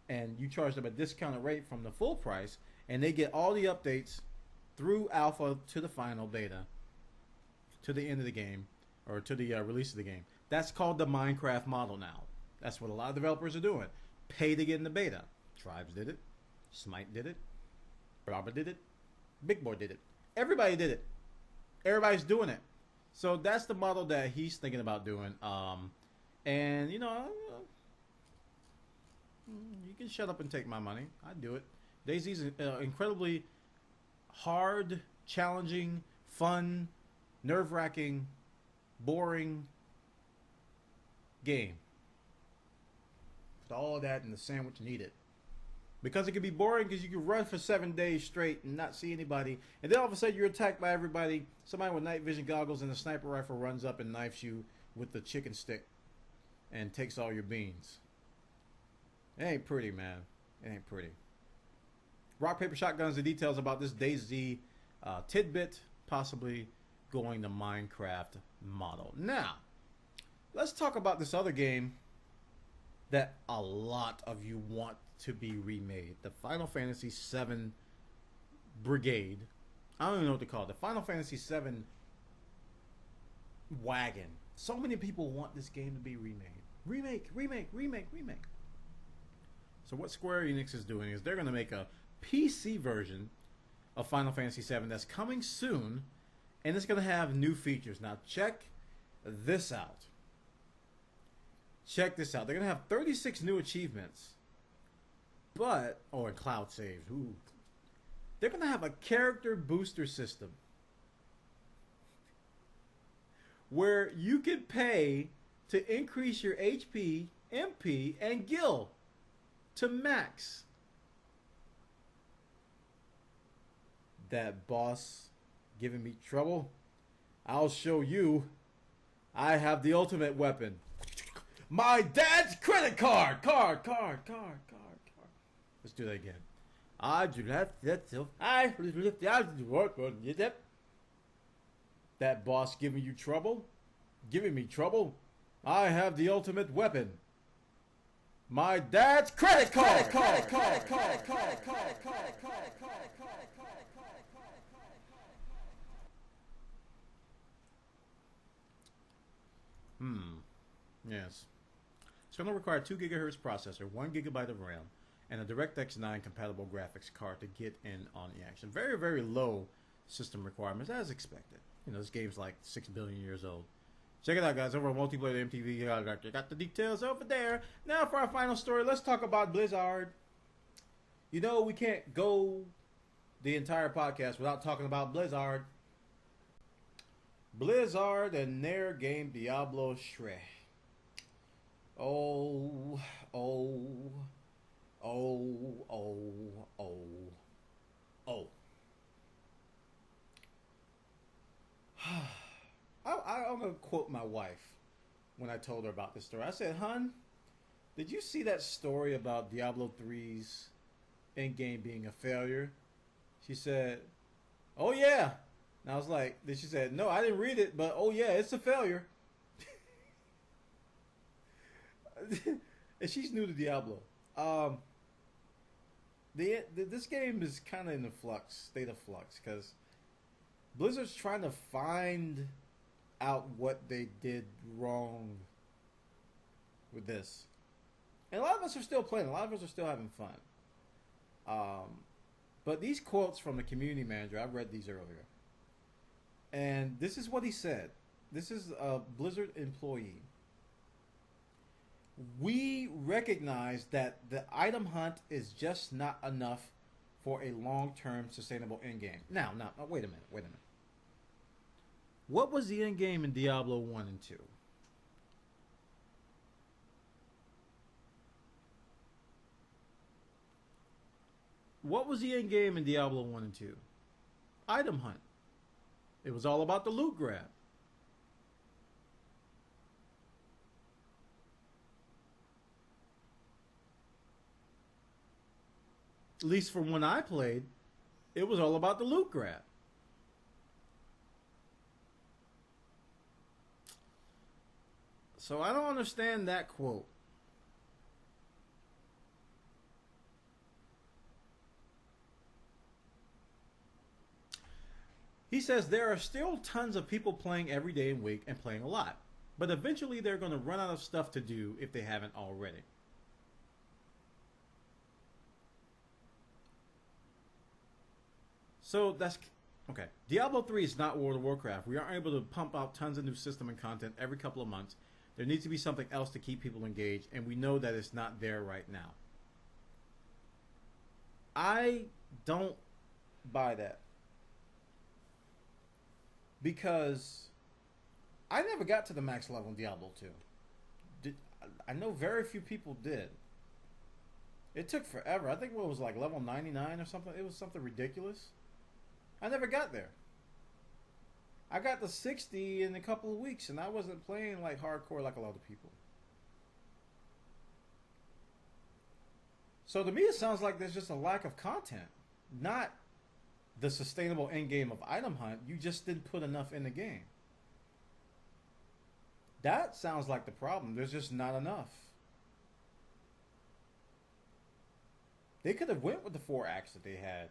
S1: and you charge them a discounted rate from the full price, and they get all the updates through alpha to the final beta, to the end of the game, or to the release of the game. That's called the Minecraft model now. That's what a lot of developers are doing. Pay to get in the beta. Tribes did it. Smite did it. Robber did it. Big Boy did it. Everybody did it. Everybody's doing it. So that's the model that he's thinking about doing. And, you know, you can shut up and take my money. I'd do it. DayZ's an incredibly hard, challenging, fun, nerve-wracking, boring game. Put all of that in the sandwich and eat it. Because it can be boring because you can run for 7 days straight and not see anybody. And then all of a sudden you're attacked by everybody. Somebody with night vision goggles and a sniper rifle runs up and knifes you with the chicken stick and takes all your beans. It ain't pretty, man. It ain't pretty. Rock, Paper, Shotguns, the details about this DayZ tidbit, possibly going the Minecraft model. Now, let's talk about this other game that a lot of you want to be remade. The Final Fantasy VII Brigade. I don't even know what to call it. The Final Fantasy VII wagon. So many people want this game to be remade. Remake. So what Square Enix is doing is they're going to make a PC version of Final Fantasy VII that's coming soon, and it's going to have new features. Now, check this out. Check this out. They're going to have 36 new achievements, but, oh, and cloud saves. Ooh. They're going to have a character booster system where you can pay to increase your HP, MP, and gil to max. That boss giving me trouble? I'll show you. I have the ultimate weapon. My dad's credit card! Card. Let's do that again. I do that so I lift out the work on it. That boss giving you trouble? Giving me trouble? I have the ultimate weapon. My dad's credit card! Yes. It's going to require 2 gigahertz processor, 1 gigabyte of RAM, and a DirectX 9 compatible graphics card to get in on the action. Very, very low system requirements, as expected. You know, this game's like 6 billion years old. Check it out, guys. Over on Multiplayer MTV, got the details over there. Now for our final story, let's talk about Blizzard. You know, we can't go the entire podcast without talking about Blizzard. Blizzard and their game Diablo 3. Oh. I'm going to quote my wife when I told her about this story. I said, "Hun, did you see that story about Diablo 3's endgame being a failure?" She said, "Oh, yeah." And I was like, then she said, "No, I didn't read it, but oh, yeah, it's a failure." And she's new to Diablo. This game is kind of in a state of flux, because Blizzard's trying to find out what they did wrong with this. And a lot of us are still playing. A lot of us are still having fun. But these quotes from the community manager, I read these earlier. And this is what he said. This is a Blizzard employee. "We recognize that the item hunt is just not enough for a long-term sustainable endgame." Now, wait a minute. What was the endgame in Diablo 1 and 2? What was the endgame in Diablo 1 and 2? Item hunt. It was all about the loot grab. At least from when I played, it was all about the loot grab. So I don't understand that quote. He says there are still tons of people playing every day and week and playing a lot. But eventually they're going to run out of stuff to do if they haven't already. So that's... Okay. Diablo 3 is not World of Warcraft. We aren't able to pump out tons of new system and content every couple of months. There needs to be something else to keep people engaged, and we know that it's not there right now. I don't buy that. Because I never got to the max level in Diablo 2. I know very few people did. It took forever. I think it was like level 99 or something. It was something ridiculous. I never got there. I got to 60 in a couple of weeks, and I wasn't playing like hardcore like a lot of people. So to me, it sounds like there's just a lack of content, not the sustainable end game of item hunt. You just didn't put enough in the game. That sounds like the problem. There's just not enough. They could have went with the 4 acts that they had,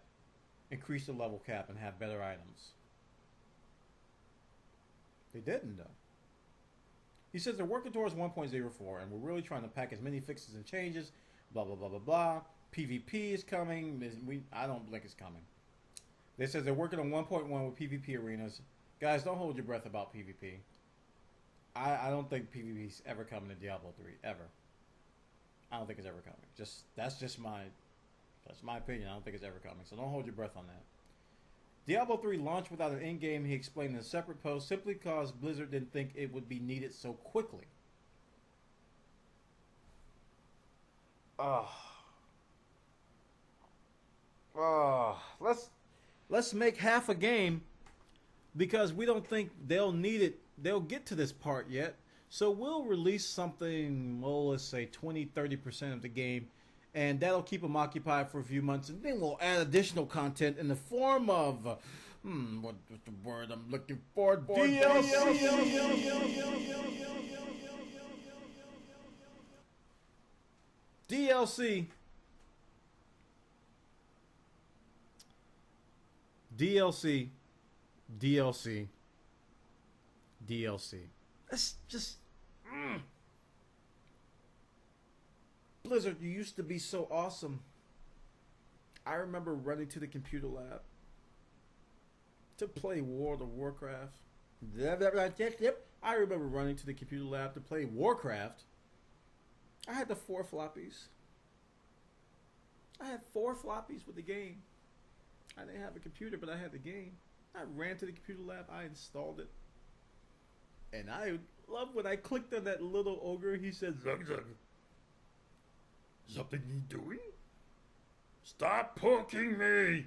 S1: increase the level cap, and have better items. They didn't, though. He says they're working towards 1.04, and we're really trying to pack as many fixes and changes, blah, blah, blah, blah, blah. PvP is coming. I don't think it's coming. They says they're working on 1.1 with PvP arenas. Guys, don't hold your breath about PvP. I don't think PvP's ever coming to Diablo 3 ever. I don't think it's ever coming. That's my opinion. I don't think it's ever coming. So don't hold your breath on that. Diablo 3 launched without an in-game, he explained in a separate post, simply because Blizzard didn't think it would be needed so quickly. Let's make half a game because we don't think they'll need it. They'll get to this part yet. So we'll release something, well, let's say 20-30% of the game, and that'll keep them occupied for a few months, and then we'll add additional content in the form of, what's the word I'm looking for? DLC. That's just... Blizzard, you used to be so awesome. I remember running to the computer lab to play World of Warcraft. I remember running to the computer lab to play Warcraft. I had the 4 floppies. I had 4 floppies with the game. I didn't have a computer, but I had the game. I ran to the computer lab. I installed it. And I love when I clicked on that little ogre. He said, "Zug Zug. Something you doing? Stop poking me!"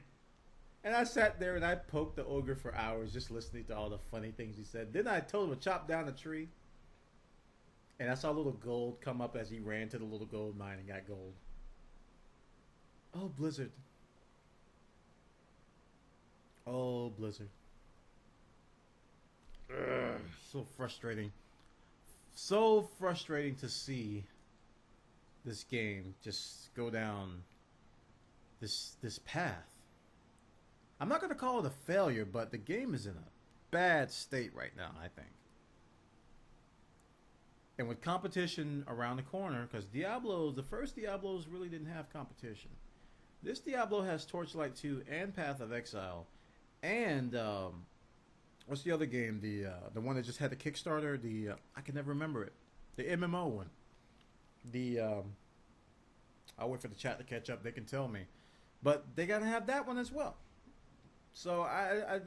S1: And I sat there and I poked the ogre for hours just listening to all the funny things he said. Then I told him to chop down a tree. And I saw a little gold come up as he ran to the little gold mine and got gold. Oh, Blizzard. Oh, Blizzard. Ugh, so frustrating. So frustrating to see this game just go down this path. I'm not going to call it a failure, but the game is in a bad state right now, I think. And with competition around the corner, because the first Diablos really didn't have competition. This Diablo has Torchlight 2 and Path of Exile. And, what's the other game? The one that just had the Kickstarter? I can never remember it. The MMO one. I'll wait for the chat to catch up. They can tell me. But they got to have that one as well. So, I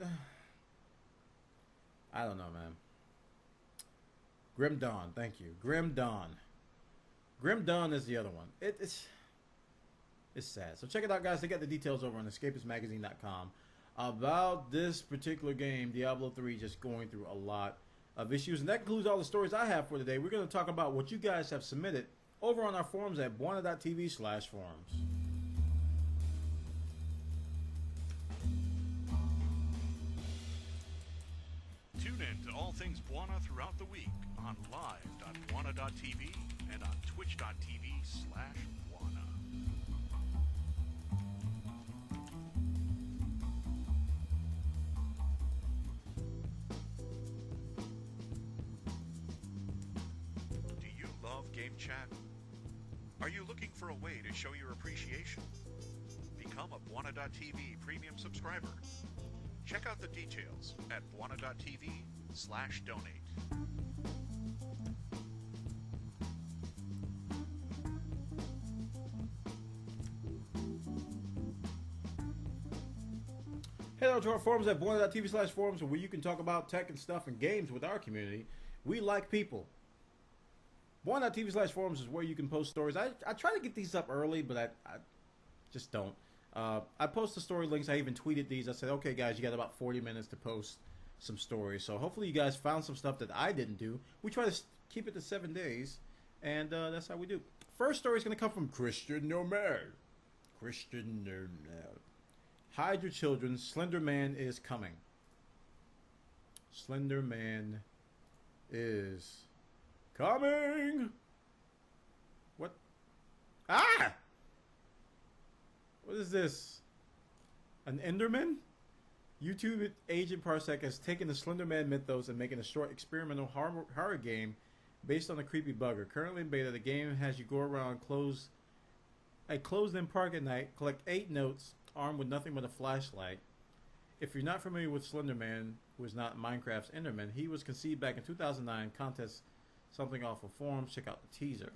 S1: don't know, man. Grim Dawn, thank you. Grim Dawn. Grim Dawn is the other one. It's sad. So check it out, guys. They got the details over on escapistmagazine.com about this particular game, Diablo 3, just going through a lot of issues. And that concludes all the stories I have for today. We're going to talk about what you guys have submitted over on our forums at Bwana.tv/forums.
S2: Tune in to all things Bwana throughout the week on live.bwana.tv and on twitch.tv/Bwana. Do you love game chat? Are you looking for a way to show your appreciation? Become a Bwana.tv premium subscriber. Check out the details at Bwana.tv/donate.
S1: Head over to our forums at Bwana.tv/forums where you can talk about tech and stuff and games with our community. We like people. Bwana.tv/forums is where you can post stories. I try to get these up early, but I just don't. I post the story links. I even tweeted these. I said, okay, guys, you got about 40 minutes to post some stories. So hopefully you guys found some stuff that I didn't do. We try to keep it to 7 days, and that's how we do. First story is going to come from Christian Nomad. Christian Nomad. Hide your children. Slender Man is coming. Slender Man is coming. What? Ah! What is this? An Enderman? YouTube agent Parsec has taken the Slender Man mythos and making a short experimental horror game based on a creepy bugger. Currently in beta, the game has you go around a closed-in park at night, collect 8 notes, armed with nothing but a flashlight. If you're not familiar with Slender Man, who is not Minecraft's Enderman, he was conceived back in 2009. Contest something off of forums. Check out the teaser.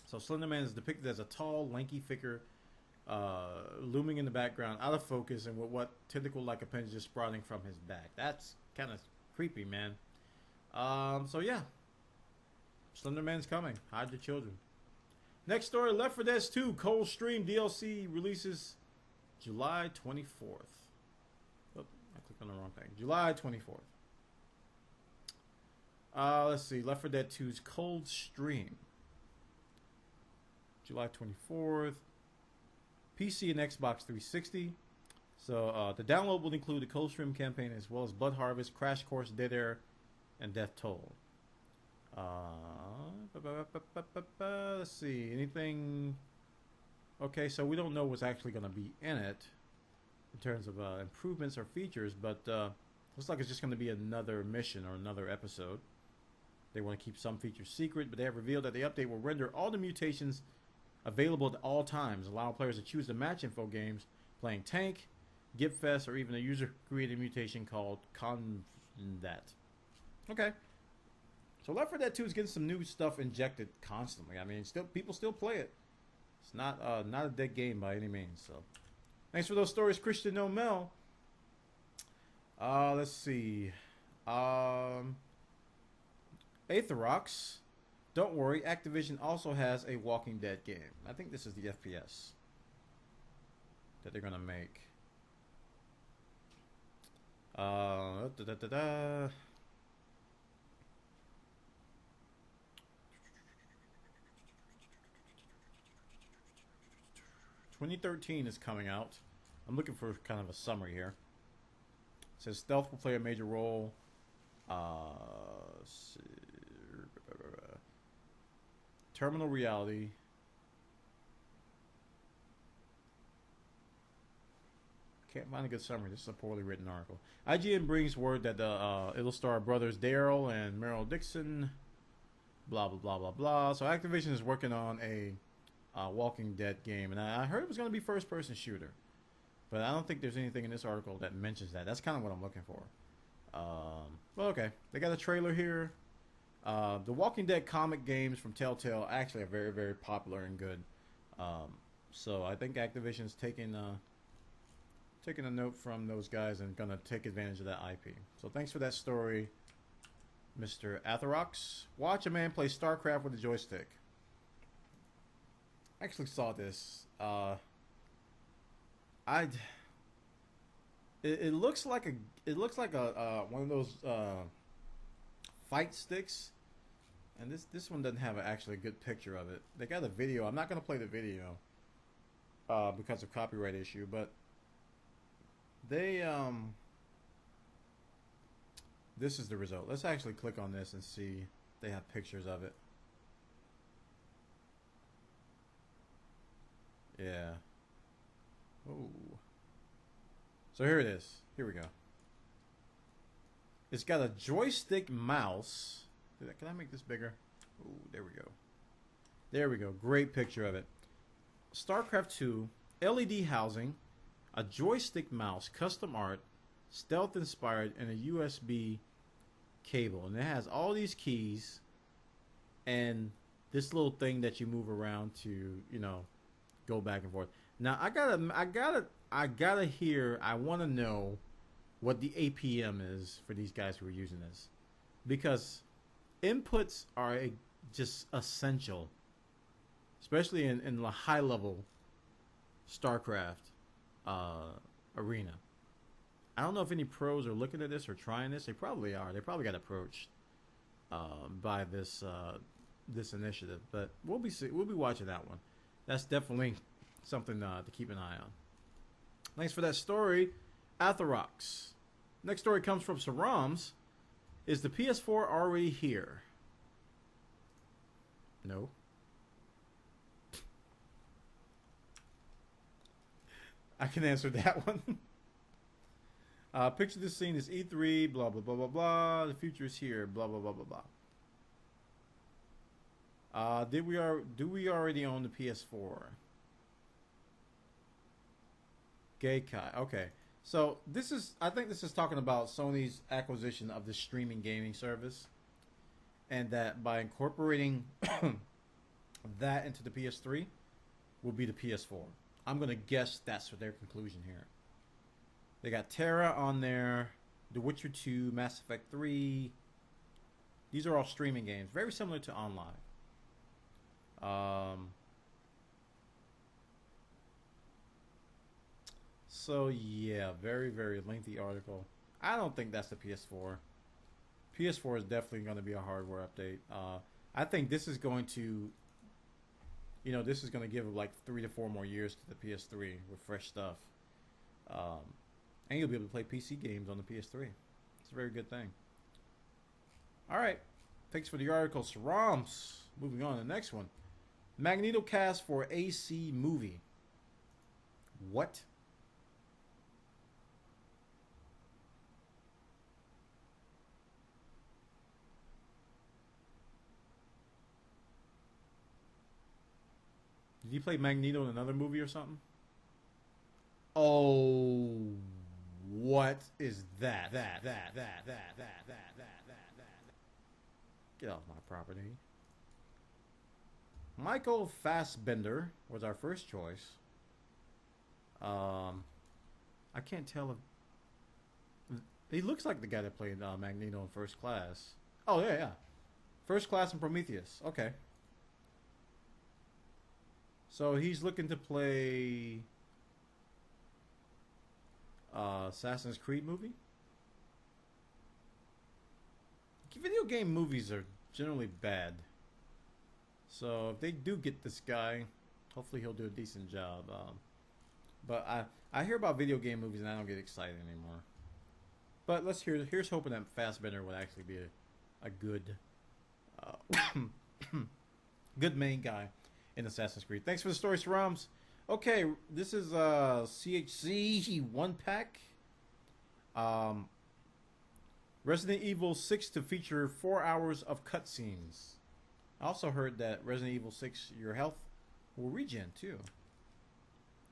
S1: So Slender Man is depicted as a tall, lanky figure looming in the background, out of focus, and with what tentacle-like appendages sprouting from his back. That's kind of creepy, man. So yeah, Slender Man's coming. Hide the children. Next story, Left 4 Dead 2 Cold Stream DLC releases July 24th. Oh, I clicked on the wrong thing. July 24th. Let's see. Left 4 Dead 2's Cold Stream. July 24th. PC and Xbox 360. So the download will include the Cold Stream campaign as well as Blood Harvest, Crash Course, Dead Air, and Death Toll. Let's see. Anything? Okay, so we don't know what's actually going to be in it in terms of improvements or features, but looks like it's just going to be another mission or another episode. They want to keep some features secret, but they have revealed that the update will render all the mutations available at all times, allowing players to choose the match info games, playing Tank, Gipfest, or even a user-created mutation called Condat. Okay. So Left 4 Dead 2 is getting some new stuff injected constantly. I mean, people still play it. It's not a dead game by any means. So, thanks for those stories, Christian Nomel. Let's see. Aetherox. Don't worry, Activision also has a Walking Dead game. I think this is the FPS that they're gonna make. 2013 is coming out. I'm looking for kind of a summary here. It says stealth will play a major role. Terminal reality. Can't find a good summary. This is a poorly written article. IGN brings word that it'll star brothers Daryl and Meryl Dixon. Blah, blah, blah, blah, blah. So Activision is working on a Walking Dead game. And I heard it was going to be first-person shooter. But I don't think there's anything in this article that mentions that. That's kind of what I'm looking for. Well, okay. They got a trailer here. The Walking Dead comic games from Telltale actually are very, very popular and good. So I think Activision's taking a note from those guys and going to take advantage of that IP. So thanks for that story, Mr. Atherox. Watch a man play StarCraft with a joystick. I actually saw this. It looks like a one of those fight sticks, and this one doesn't have actually a good picture of it. They got a video. I'm not gonna play the video because of copyright issue, but they this is the result. Let's actually click on this and see. They have pictures of it. Yeah. Oh. So here it is. Here we go. It's got a joystick mouse. Can I make this bigger? Oh, there we go. There we go. Great picture of it. StarCraft 2, LED housing, a joystick mouse, custom art, stealth inspired, and a USB cable. And it has all these keys and this little thing that you move around to, go back and forth. Now I gotta hear. I want to know what the APM is for these guys who are using this, because inputs are just essential, especially in the high level StarCraft arena. I don't know if any pros are looking at this or trying this. They probably are. They probably got approached by this initiative, but we'll be watching that one. That's definitely something to keep an eye on. Thanks for that story, Atherox. Next story comes from Sarams. Is the PS4 already here? No. I can answer that one. Picture this scene is E3, blah, blah, blah, blah, blah. The future is here, blah, blah, blah, blah, blah. Do we already own the PS4? Gay Kai. Okay. So this is, I think this is talking about Sony's acquisition of the streaming gaming service, and that by incorporating that into the PS3 will be the PS4. I'm gonna guess that's their conclusion here. They got Terra on there, The Witcher 2, Mass Effect 3. These are all streaming games, very similar to Online. So yeah, very, very lengthy article. I don't think that's the PS4. PS4 is definitely going to be a hardware update. I think this is going to, this is going to give like 3 to 4 more years to the PS3 with fresh stuff. And you'll be able to play PC games on the PS3. It's a very good thing. All right. Thanks for the article, Sarams. Moving on to the next one. Magneto cast for AC movie. What? Did he play Magneto in another movie or something? Oh, what is that? That. Get off my property. Michael Fassbender was our first choice. I can't tell if he looks like the guy that played Magneto in First Class. Oh yeah. First Class and Prometheus. Okay. So he's looking to play Assassin's Creed movie. Video game movies are generally bad. So if they do get this guy, hopefully he'll do a decent job. But I hear about video game movies and I don't get excited anymore. But here's hoping that Fassbender would actually be a good good main guy in Assassin's Creed. Thanks for the story, Sarams. Okay, this is CHC 1-pack. Resident Evil 6 to feature 4 hours of cutscenes. I also heard that Resident Evil 6, your health will regen too.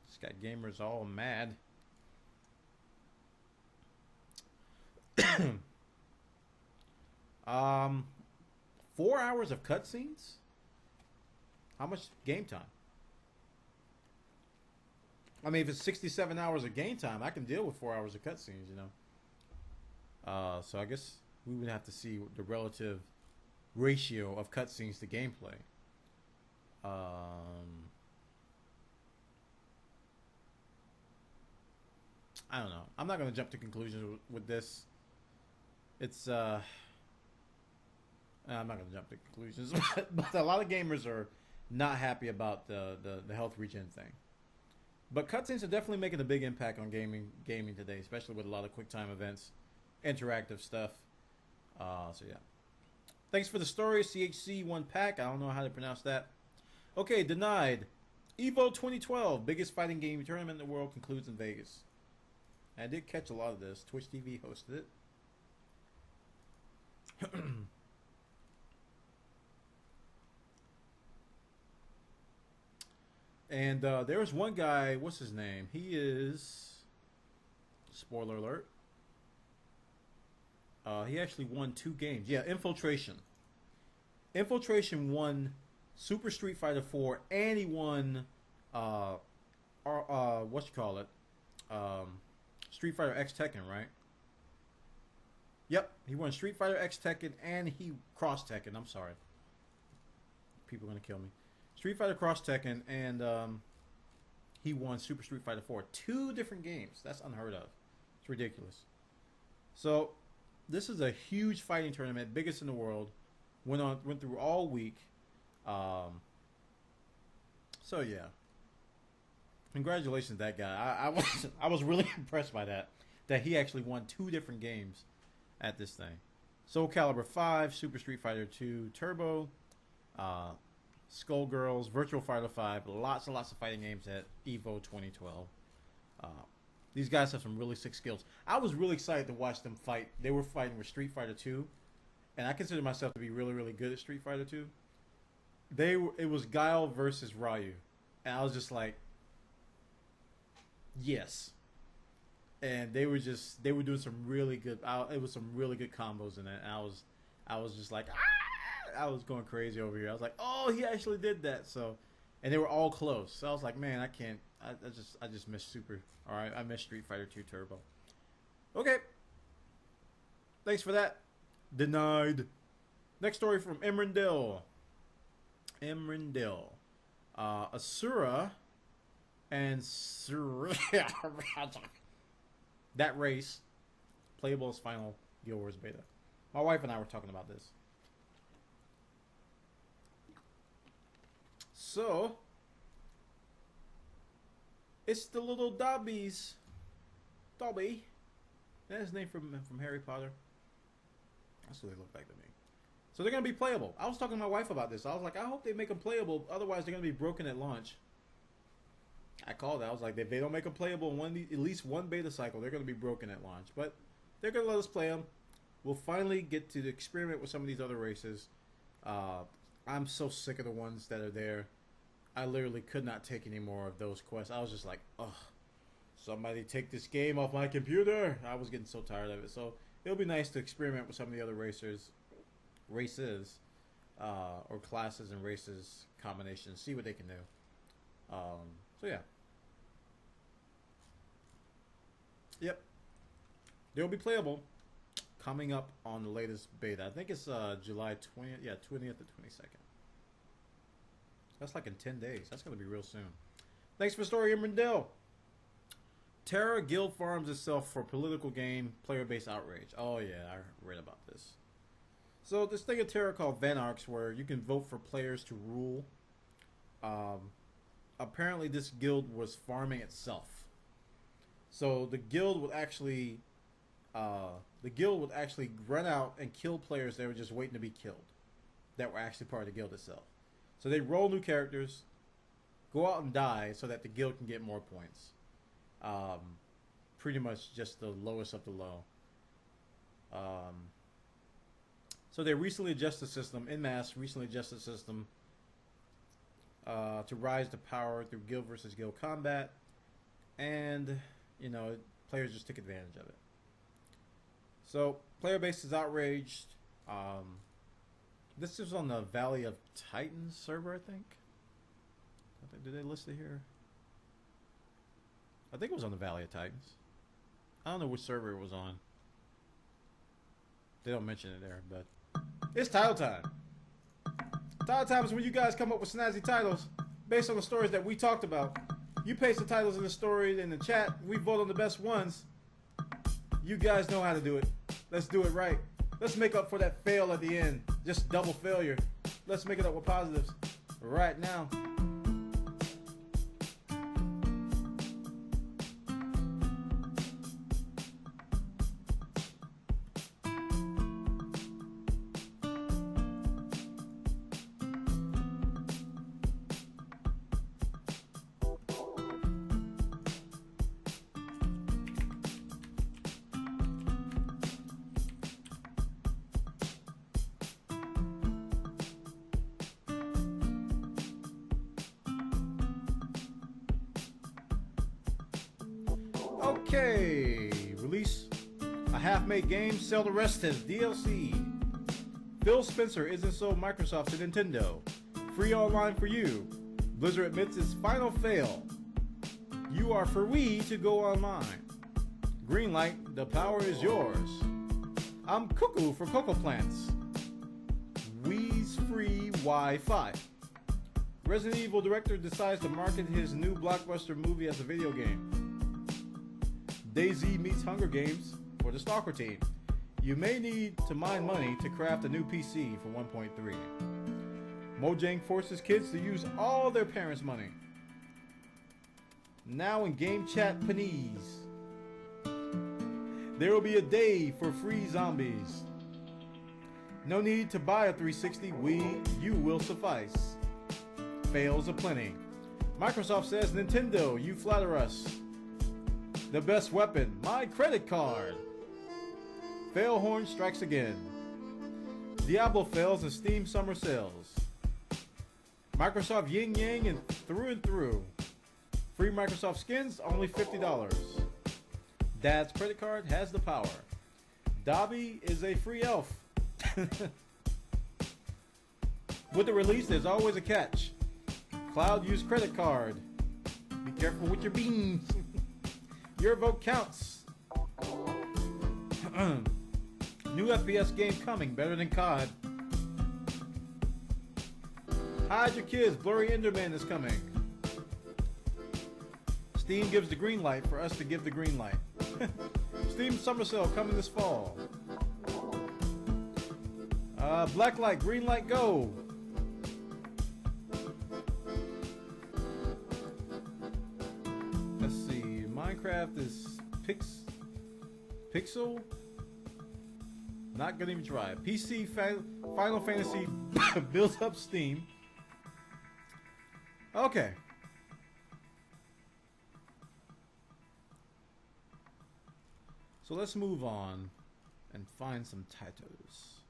S1: It's got gamers all mad. 4 hours of cutscenes? How much game time? I mean, if it's 67 hours of game time, I can deal with 4 hours of cutscenes, So I guess we would have to see the relative ratio of cutscenes to gameplay. I don't know. I'm not going to jump to conclusions with this. It's I'm not going to jump to conclusions, but a lot of gamers are not happy about the health regen thing. But cutscenes are definitely making a big impact on gaming today, especially with a lot of QuickTime events, interactive stuff. So yeah. Thanks for the story, CHC 1-pack. I don't know how to pronounce that. Okay, Denied. Evo 2012, biggest fighting game tournament in the world, concludes in Vegas. I did catch a lot of this. Twitch TV hosted it. And there was one guy, what's his name? He is, spoiler alert, he actually won 2 games. Yeah, Infiltration. Infiltration won Super Street Fighter 4, and he won, Street Fighter X Tekken, right? Yep, he won Street Fighter X Tekken, and he Cross Tekken. I'm sorry. People are going to kill me. Street Fighter Cross Tekken, and he won Super Street Fighter 4. 2 different games. That's unheard of. It's ridiculous. So, this is a huge fighting tournament, biggest in the world. Went through all week. So yeah. Congratulations to that guy. I was really impressed by that he actually won 2 different games at this thing. Soul Calibur 5, Super Street Fighter 2 Turbo, Skullgirls, Virtual Fighter 5, lots and lots of fighting games at Evo 2012. These guys have some really sick skills. I was really excited to watch them fight. They were fighting with Street Fighter 2, and I consider myself to be really, really good at Street Fighter 2. It was Guile versus Ryu, and I was just like, yes. and they were doing some really good. It was some really good combos in it. And I was just like, ah! I was going crazy over here. I was like, oh, he actually did that. So, and they were all close. So I was like, man, I can't. I just missed Super. All right, I missed Street Fighter 2 Turbo. Okay. Thanks for that. Denied. Next story from Emrindil. Asura and that race playable as final Guild Wars beta. My wife and I were talking about this. So it's the little Dobby. That's his name from Harry Potter. That's what they look like to me. So they're going to be playable. I was talking to my wife about this. I was like, I hope they make them playable. Otherwise, they're going to be broken at launch. I called it. I was like, if they don't make them playable in at least one beta cycle, they're going to be broken at launch. But they're going to let us play them. We'll finally get to experiment with some of these other races. I'm so sick of the ones that are there. I literally could not take any more of those quests. I was just like, ugh. Somebody take this game off my computer. I was getting so tired of it. So it'll be nice to experiment with some of the other races, or classes and races combinations. See what they can do. So yeah. Yep. They'll be playable coming up on the latest beta. I think it's July 20th. Yeah, 20th to 22nd. That's like in 10 days. That's going to be real soon. Thanks for the story, Emrindell. Terra guild farms itself for political gain, player-based outrage. Oh yeah, I read about this. So this thing of Terra called Vanarchs, where you can vote for players to rule. Apparently this guild was farming itself. So the guild would actually run out and kill players that were just waiting to be killed, that were actually part of the guild itself. So they roll new characters, go out and die so that the guild can get more points. Pretty much just the lowest of the low. So they recently adjusted the system, recently adjusted the system to rise to power through guild versus guild combat. And, you know, players just took advantage of it. So, player base is outraged. This is on the Valley of Titans server, I think. Did they list it here? I think it was on the Valley of Titans. I don't know which server it was on. They don't mention it there, but it's title time. Title time is when you guys come up with snazzy titles based on the stories that we talked about. You paste the titles in the story in the chat. We vote on the best ones. You guys know how to do it. Let's do it right. Let's make up for that fail at the end. Just double failure. Let's make it up with positives right now. Okay, release a half-made game, sell the rest as DLC. Phil Spencer isn't sold Microsoft to Nintendo. Free online for you. Blizzard admits its final fail. You are for Wii to go online. Greenlight, the power is yours. I'm cuckoo for cocoa plants. Wii's free Wi-Fi. Resident Evil director decides to market his new blockbuster movie as a video game. DayZ meets Hunger Games for the S.T.A.L.K.E.R team. You may need to mine money to craft a new PC for 1.3. Mojang forces kids to use all their parents' money. Now in game chat Panese. There will be a day for free zombies. No need to buy a 360 Wii U will suffice. Fails aplenty. Microsoft says, Nintendo, you flatter us. The best weapon, my credit card. Failhorn strikes again. Diablo fails in Steam summer sales. Microsoft yin yang and through. Free Microsoft skins, only $50. Dad's credit card has the power. Dobby is a free elf. With the release, there's always a catch. Cloud used credit card. Be careful with your beans. Your vote counts. New FPS game coming, better than COD. Hide your kids, Blurry Enderman is coming. Steam gives the green light for us to give the green light. Steam Summer Sale coming this fall. Blacklight, Greenlight, go! Let's see, Minecraft is Pixel? Not gonna even try. PC Final Fantasy builds up Steam. Okay. So let's move on and find some titles.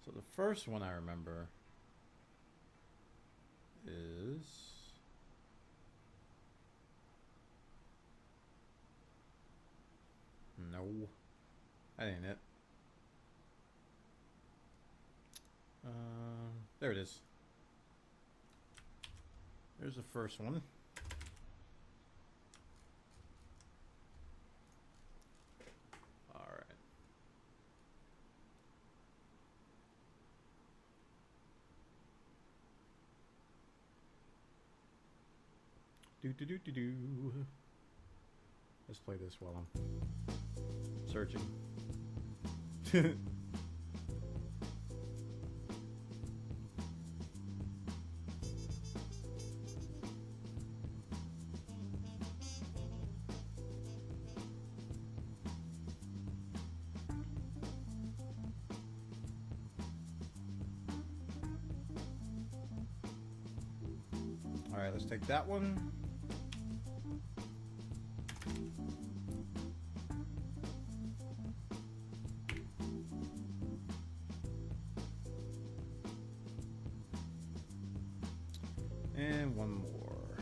S1: So the first one I remember is no, that ain't it. There it is. There's the first one. All right. Do. Let's play this while I'm searching. All right, let's take that one. And one more.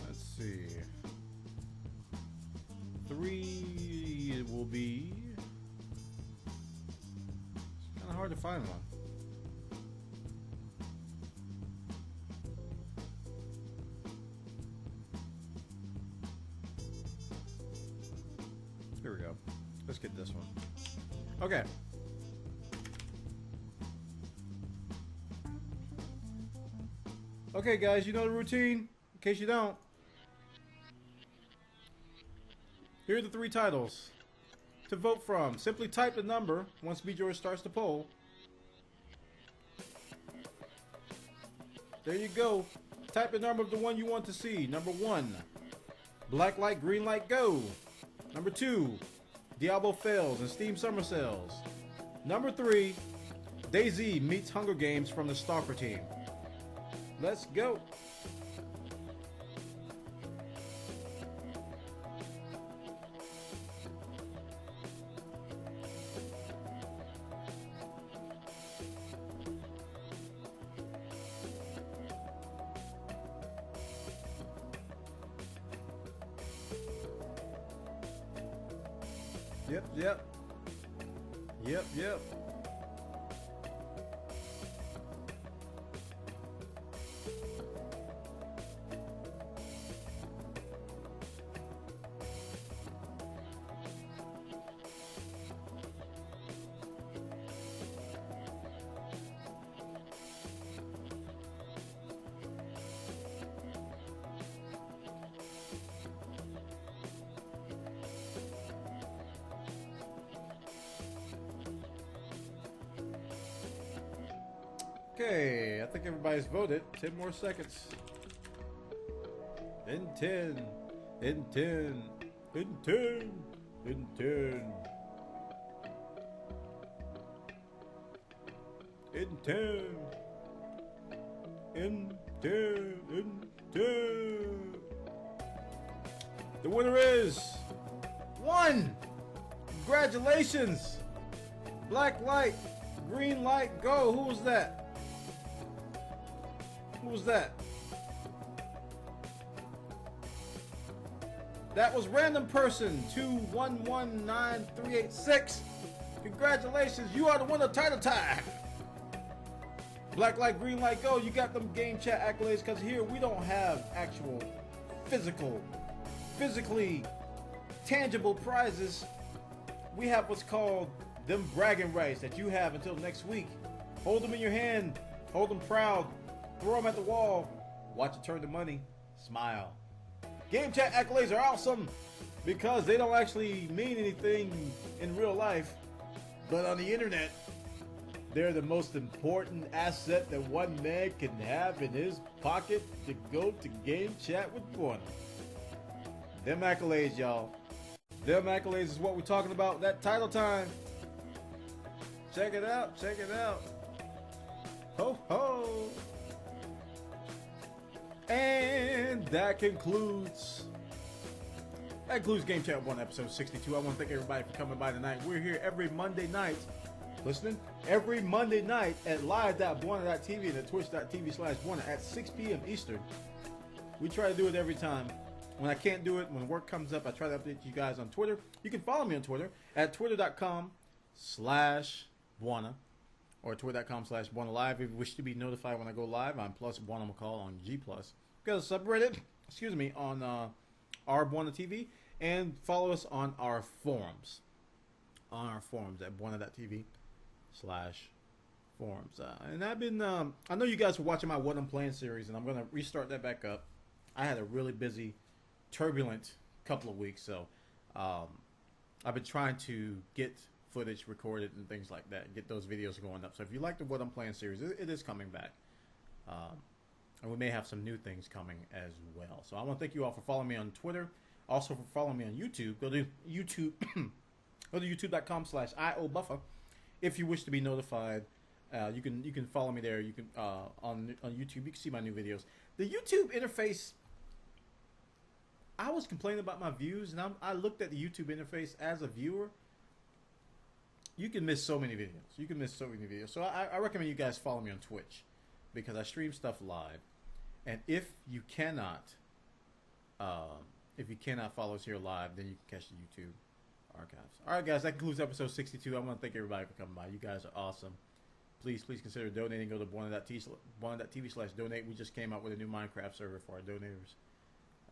S1: Let's see. 3 it will be. Hard to find one. Here we go. Let's get this one. Okay. Okay, guys, you know the routine. In case you don't, here are the 3 titles to vote from. Simply type the number once BJoy starts the poll. There you go. Type the number of the one you want to see. Number 1, Blacklight, Greenlight, go. Number 2, Diablo fails and Steam Summer Sales. Number 3, DayZ meets Hunger Games from the S.T.A.L.K.E.R team. Let's go. Yep. Okay, I think everybody's voted. 10 more seconds. In 10. In 10. In 10. In 10. In 10. The winner is one. Congratulations. Blacklight, Greenlight, go. Who was that? Who was that? That was random person 2119386. Congratulations, you are the winner of Title Time. Blacklight, Greenlight, go. You got them game chat accolades because here we don't have actual physically tangible prizes. We have what's called them bragging rights that you have until next week. Hold them in your hand, hold them proud, throw them at the wall, watch it turn to money, smile. Game chat accolades are awesome because they don't actually mean anything in real life, but on the internet, they're the most important asset that one man can have in his pocket to go to game chat with Bwana. Them accolades, y'all. Them accolades is what we're talking about. That title time. Check it out. Check it out. Ho ho. And that concludes Game Chat 1 episode 62. I want to thank everybody for coming by tonight. We're here every Monday night. Listening? Every Monday night at live.bwana.tv and at twitch.tv/Bwana at 6 p.m. Eastern. We try to do it every time. When I can't do it, when work comes up, I try to update you guys on Twitter. You can follow me on Twitter at twitter.com/Bwana or twitter.com/Bwana Live. If you wish to be notified when I go live, I'm plus Bwana McCall on G+. Got a subreddit, on our Bwana TV, and follow us on our forums. At Bwana.tv/forums. And I've been, I know you guys were watching my What I'm Playing series, and I'm going to restart that back up. I had a really busy, turbulent couple of weeks, so I've been trying to get footage recorded and things like that, get those videos going up. So if you like the What I'm Playing series, it is coming back. And we may have some new things coming as well. So I want to thank you all for following me on Twitter. Also for following me on YouTube. Go to YouTube. Go to youtube.com/IOBuffer. If you wish to be notified, you can follow me there. You can on YouTube. You can see my new videos. The YouTube interface. I was complaining about my views, and I looked at the YouTube interface as a viewer. You can miss so many videos. So I recommend you guys follow me on Twitch because I stream stuff live. And if you cannot follow us here live, then you can catch the YouTube archives. All right, guys, that concludes episode 62. I want to thank everybody for coming by. You guys are awesome. Please consider donating. Go to Bwana.tv/donate. We just came out with a new Minecraft server for our donators.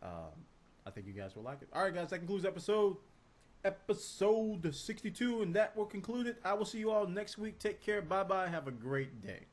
S1: I think you guys will like it. All right, guys, that concludes episode 62, and that will conclude it. I will see you all next week. Take care. Bye-bye. Have a great day.